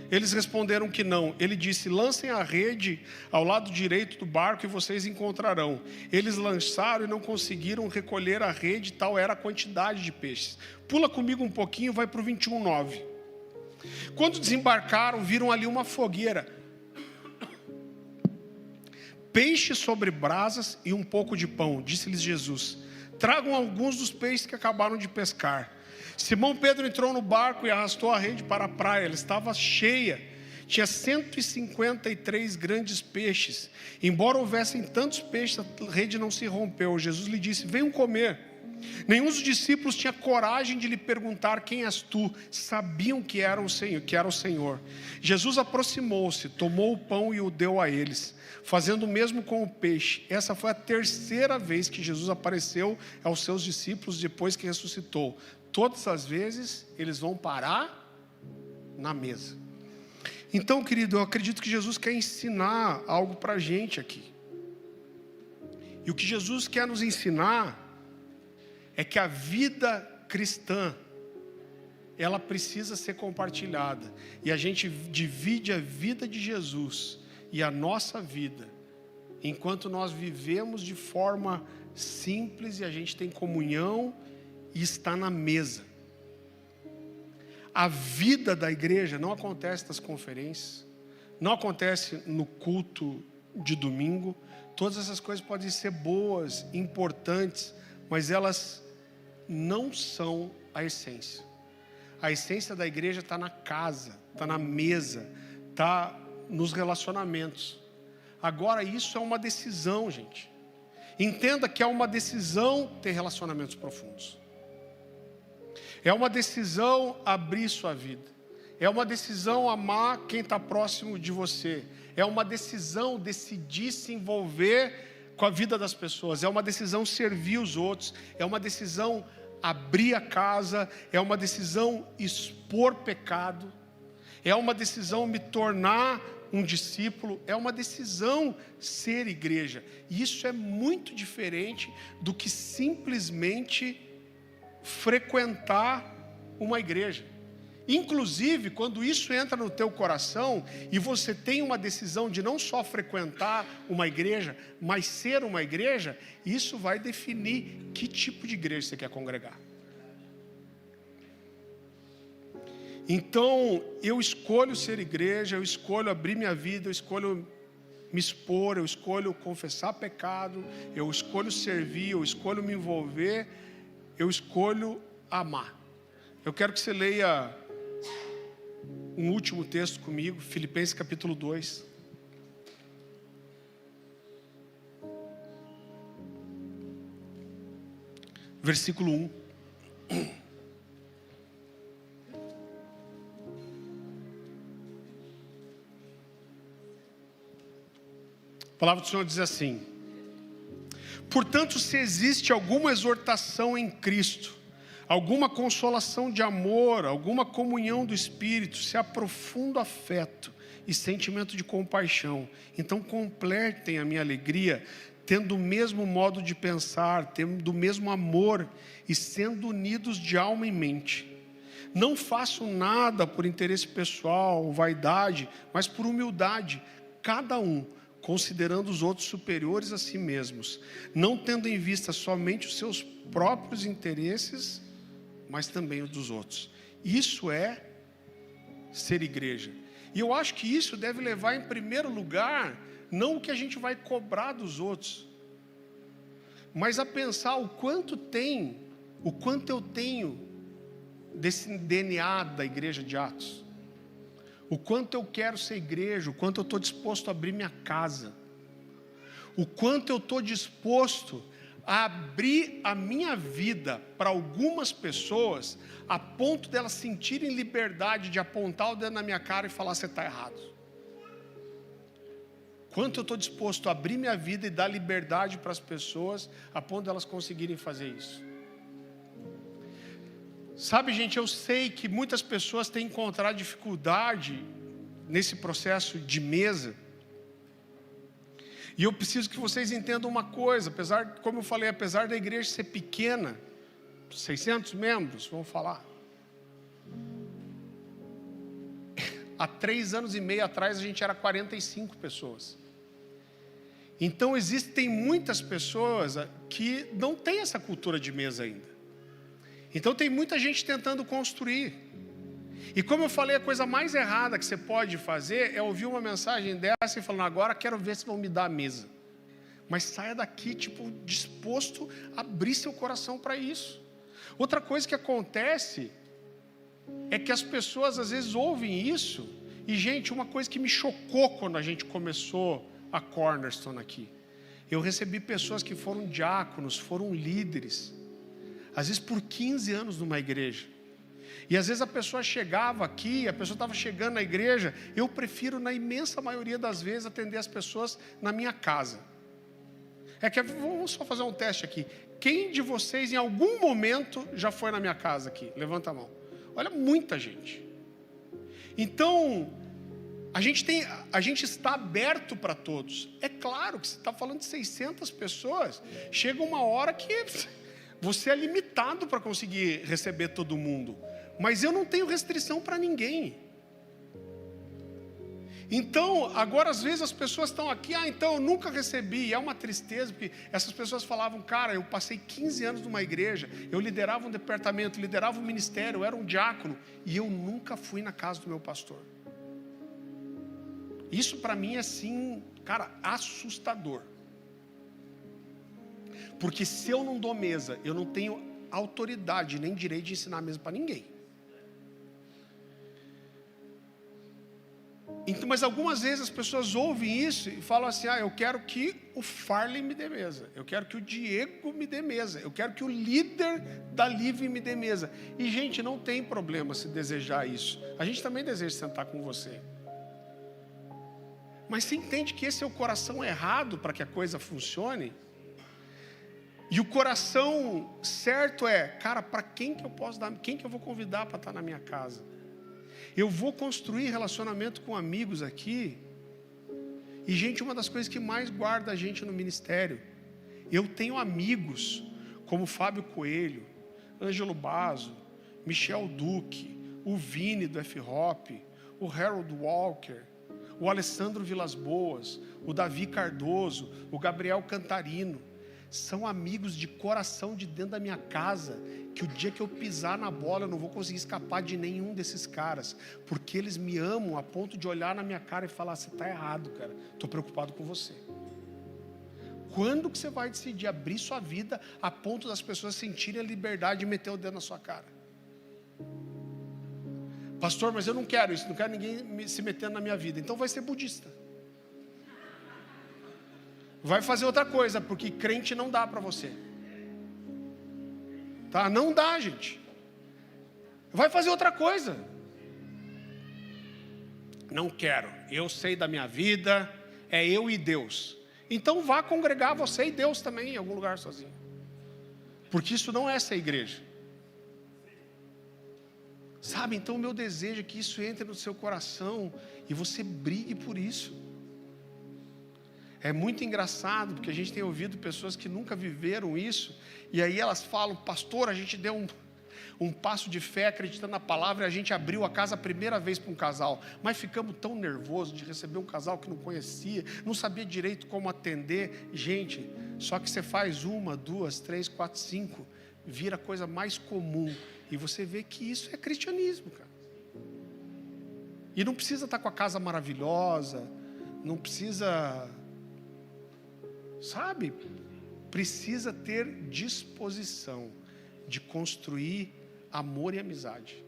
Eles responderam que não. Ele disse: lancem a rede ao lado direito do barco e vocês encontrarão. Eles lançaram e não conseguiram recolher a rede, tal era a quantidade de peixes. Pula comigo um pouquinho, vai para o 21:9. Quando desembarcaram, viram ali uma fogueira, peixe sobre brasas e um pouco de pão. Disse-lhes Jesus: tragam alguns dos peixes que acabaram de pescar. Simão Pedro entrou no barco e arrastou a rede para a praia. Ela estava cheia, tinha 153 grandes peixes. Embora houvessem tantos peixes, a rede não se rompeu. Jesus lhe disse: venham comer. Nenhum dos discípulos tinha coragem de lhe perguntar: quem és tu? Sabiam que era o Senhor. Jesus aproximou-se, tomou o pão e o deu a eles, fazendo o mesmo com o peixe. Essa foi a terceira vez que Jesus apareceu aos seus discípulos depois que ressuscitou. Todas as vezes eles vão parar na mesa. Então, querido, eu acredito que Jesus quer ensinar algo para a gente aqui. E o que Jesus quer nos ensinar é que a vida cristã, ela precisa ser compartilhada. E a gente divide a vida de Jesus e a nossa vida, enquanto nós vivemos de forma simples e a gente tem comunhão e está na mesa. A vida da igreja não acontece nas conferências, não acontece no culto de domingo. Todas essas coisas podem ser boas, importantes, mas elas não são a essência. A essência da igreja está na casa, está na mesa, está nos relacionamentos. Agora, isso é uma decisão, gente. Entenda que é uma decisão ter relacionamentos profundos. É uma decisão abrir sua vida. É uma decisão amar quem está próximo de você. É uma decisão decidir se envolver com a vida das pessoas. É uma decisão servir os outros. É uma decisão abrir a casa. É uma decisão expor pecado. É uma decisão me tornar um discípulo. É uma decisão ser igreja. E isso é muito diferente do que simplesmente frequentar uma igreja. Inclusive, quando isso entra no teu coração e você tem uma decisão de não só frequentar uma igreja, mas ser uma igreja, isso vai definir que tipo de igreja você quer congregar. Então, eu escolho ser igreja, eu escolho abrir minha vida, eu escolho me expor, eu escolho confessar pecado, eu escolho servir, eu escolho me envolver, eu escolho amar. Eu quero que você leia um último texto comigo, Filipenses capítulo 2. Versículo 1. A palavra do Senhor diz assim: portanto, se existe alguma exortação em Cristo, alguma consolação de amor, alguma comunhão do Espírito, se há profundo afeto e sentimento de compaixão, então completem a minha alegria, tendo o mesmo modo de pensar, tendo o mesmo amor e sendo unidos de alma e mente. Não façam nada por interesse pessoal ou vaidade, mas por humildade, cada um considerando os outros superiores a si mesmos, não tendo em vista somente os seus próprios interesses, mas também os dos outros. Isso é ser igreja. E eu acho que isso deve levar em primeiro lugar, não o que a gente vai cobrar dos outros, mas a pensar o quanto eu tenho desse DNA da igreja de Atos. O quanto eu quero ser igreja, o quanto eu estou disposto a abrir minha casa, o quanto eu estou disposto a abrir a minha vida para algumas pessoas, a ponto delas sentirem liberdade de apontar o dedo na minha cara e falar: você está errado. Quanto eu estou disposto a abrir minha vida e dar liberdade para as pessoas, a ponto delas conseguirem fazer isso. Sabe, gente, eu sei que muitas pessoas têm encontrado dificuldade nesse processo de mesa, E eu preciso que vocês entendam uma coisa, como eu falei, apesar da igreja ser pequena, 600 membros, vamos falar. Há 3 anos e meio atrás a gente era 45 pessoas. Então existem muitas pessoas que não têm essa cultura de mesa ainda. Então tem muita gente tentando construir. E como eu falei, a coisa mais errada que você pode fazer é ouvir uma mensagem dessa e falando, agora quero ver se vão me dar a mesa. Mas saia daqui, disposto a abrir seu coração para isso. Outra coisa que acontece é que as pessoas às vezes ouvem isso. E gente, uma coisa que me chocou quando a gente começou a Cornerstone aqui. Eu recebi pessoas que foram diáconos, foram líderes. Às vezes por 15 anos numa igreja. E às vezes a pessoa chegava aqui, a pessoa estava chegando na igreja. Eu prefiro, na imensa maioria das vezes, atender as pessoas na minha casa. Vamos só fazer um teste aqui. Quem de vocês em algum momento já foi na minha casa aqui? Levanta a mão. Olha, muita gente. Então, a gente está aberto para todos. É claro que você está falando de 600 pessoas. Chega uma hora que você é limitado para conseguir receber todo mundo. Mas eu não tenho restrição para ninguém. Então, agora às vezes as pessoas estão aqui, então eu nunca recebi, e é uma tristeza, porque essas pessoas falavam, cara, eu passei 15 anos numa igreja, eu liderava um departamento, liderava um ministério, eu era um diácono, e eu nunca fui na casa do meu pastor. Isso para mim é assim, cara, assustador. Porque se eu não dou mesa, eu não tenho autoridade nem direito de ensinar a mesa para ninguém. Então, mas algumas vezes as pessoas ouvem isso e falam assim, eu quero que o Farley me dê mesa, eu quero que o Diego me dê mesa, eu quero que o líder da Livre me dê mesa. E gente, não tem problema se desejar isso. A gente também deseja sentar com você. Mas você entende que esse é o coração errado para que a coisa funcione? E o coração certo é, cara, para quem que eu posso dar, quem que eu vou convidar para estar na minha casa? Eu vou construir relacionamento com amigos aqui. E gente, uma das coisas que mais guarda a gente no ministério, eu tenho amigos como Fábio Coelho, Ângelo Basso, Michel Duque, o Vini do F-Hop, o Harold Walker, o Alessandro Vilas Boas, o Davi Cardoso, o Gabriel Cantarino. São amigos de coração de dentro da minha casa, que o dia que eu pisar na bola eu não vou conseguir escapar de nenhum desses caras, porque eles me amam a ponto de olhar na minha cara e falar, você está errado, cara, estou preocupado com você. Quando que você vai decidir abrir sua vida a ponto das pessoas sentirem a liberdade de meter o dedo na sua cara? Pastor, mas eu não quero isso, não quero ninguém se metendo na minha vida, então vai ser budista. Vai fazer outra coisa, porque crente não dá para você. Tá? Não dá, gente. Vai fazer outra coisa. Não quero. Eu sei da minha vida, é eu e Deus. Então vá congregar você e Deus também em algum lugar sozinho. Porque isso não é essa igreja. Sabe, então o meu desejo é que isso entre no seu coração e você brigue por isso. É muito engraçado, porque a gente tem ouvido pessoas que nunca viveram isso, e aí elas falam, pastor, a gente deu um passo de fé acreditando na palavra, e a gente abriu a casa a primeira vez para um casal, mas ficamos tão nervosos de receber um casal que não conhecia, não sabia direito como atender. Gente, só que você faz 1, 2, 3, 4, 5, vira a coisa mais comum, e você vê que isso é cristianismo, cara. E não precisa estar com a casa maravilhosa, não precisa... Sabe, precisa ter disposição de construir amor e amizade.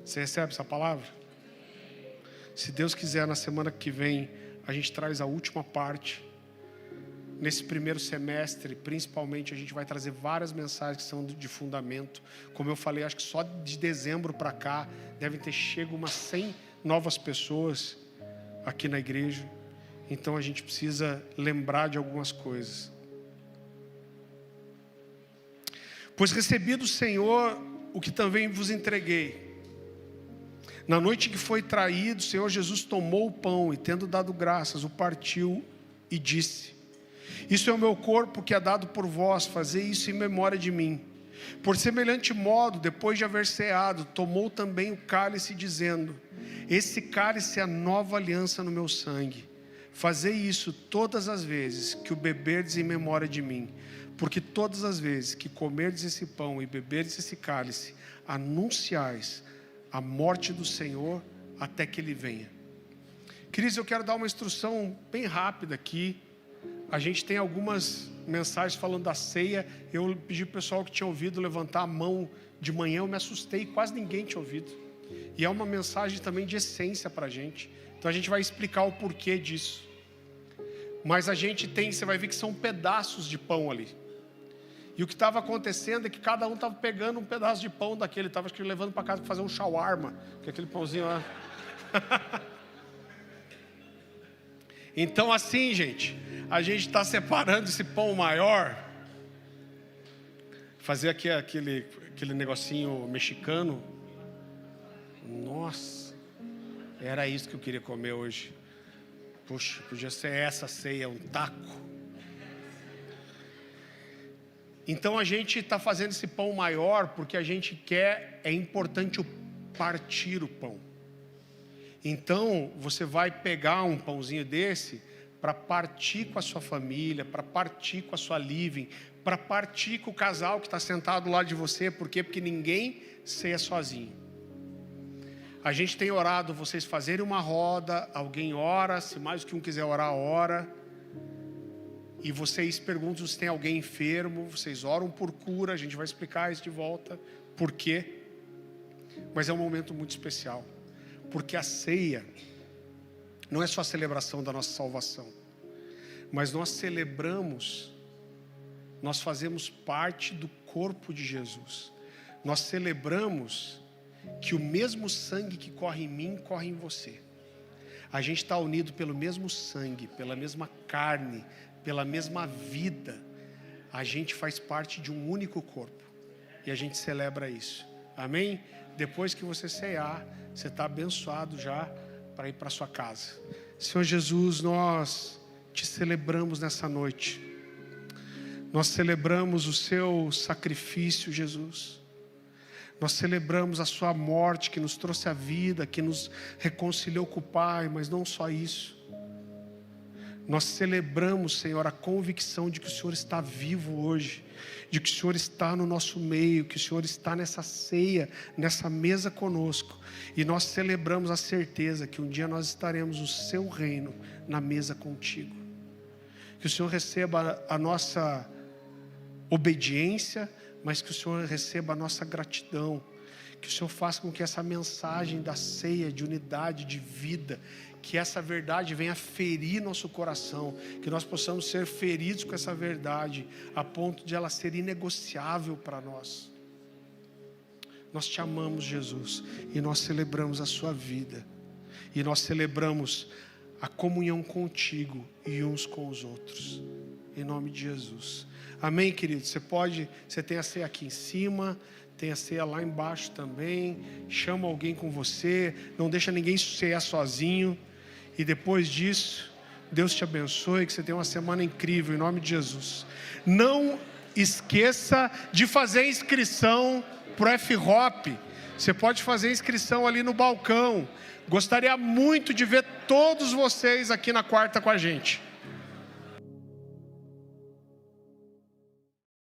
Você recebe essa palavra? Se Deus quiser, na semana que vem, a gente traz a última parte. Nesse primeiro semestre, principalmente, a gente vai trazer várias mensagens que são de fundamento. Como eu falei, acho que só de dezembro para cá, devem ter chego umas 100 novas pessoas aqui na igreja. Então a gente precisa lembrar de algumas coisas. Pois recebi do Senhor o que também vos entreguei. Na noite que foi traído, o Senhor Jesus tomou o pão e, tendo dado graças, o partiu e disse: isso é o meu corpo que é dado por vós, fazei isso em memória de mim. Por semelhante modo, depois de haver ceado, tomou também o cálice, dizendo: esse cálice é a nova aliança no meu sangue. Fazei isso todas as vezes que o beberdes em memória de mim. Porque todas as vezes que comerdes esse pão e beberdes esse cálice, anunciais a morte do Senhor até que Ele venha. Queridos, eu quero dar uma instrução bem rápida aqui. A gente tem algumas mensagens falando da ceia. Eu pedi para o pessoal que tinha ouvido levantar a mão de manhã. Eu me assustei, quase ninguém tinha ouvido. E é uma mensagem também de essência para a gente. Então a gente vai explicar o porquê disso. Mas a gente tem, você vai ver que são pedaços de pão ali. E o que estava acontecendo é que cada um estava pegando um pedaço de pão daquele. Estava levando para casa para fazer um shawarma, que é aquele pãozinho lá. Então assim, gente, a gente está separando esse pão maior. Fazer aqui aquele negocinho mexicano. Nossa, era isso que eu queria comer hoje. Puxa, podia ser essa ceia, um taco. Então a gente está fazendo esse pão maior porque a gente quer, é importante partir o pão. Então você vai pegar um pãozinho desse para partir com a sua família, para partir com a sua living, para partir com o casal que está sentado lá de você. Por quê? Porque ninguém ceia sozinho. A gente tem orado, vocês fazerem uma roda, alguém ora, se mais do que um quiser orar, ora. E vocês perguntam se tem alguém enfermo, vocês oram por cura, a gente vai explicar isso de volta, por quê. Mas é um momento muito especial, porque a ceia não é só a celebração da nossa salvação, mas nós celebramos, nós fazemos parte do corpo de Jesus. Nós celebramos que o mesmo sangue que corre em mim, corre em você. A gente está unido pelo mesmo sangue, pela mesma carne, pela mesma vida. A gente faz parte de um único corpo. E a gente celebra isso. Amém? Depois que você cear, você está abençoado já para ir para sua casa. Senhor Jesus, nós te celebramos nessa noite. Nós celebramos o seu sacrifício, Jesus. Nós celebramos a sua morte que nos trouxe a vida, que nos reconciliou com o Pai, mas não só isso. Nós celebramos, Senhor, a convicção de que o Senhor está vivo hoje, de que o Senhor está no nosso meio, que o Senhor está nessa ceia, nessa mesa conosco. E nós celebramos a certeza que um dia nós estaremos no seu reino, na mesa contigo. Que o Senhor receba a nossa obediência, mas que o Senhor receba a nossa gratidão. Que o Senhor faça com que essa mensagem da ceia, de unidade, de vida, que essa verdade venha ferir nosso coração, que nós possamos ser feridos com essa verdade, a ponto de ela ser inegociável para nós. Nós te amamos, Jesus, e nós celebramos a sua vida, e nós celebramos a comunhão contigo e uns com os outros, em nome de Jesus. Amém, querido? Você tem a ceia aqui em cima, tem a ceia lá embaixo também. Chama alguém com você, não deixa ninguém cear sozinho. E depois disso, Deus te abençoe, que você tenha uma semana incrível, em nome de Jesus. Não esqueça de fazer inscrição para o F-Hop. Você pode fazer inscrição ali no balcão. Gostaria muito de ver todos vocês aqui na quarta com a gente.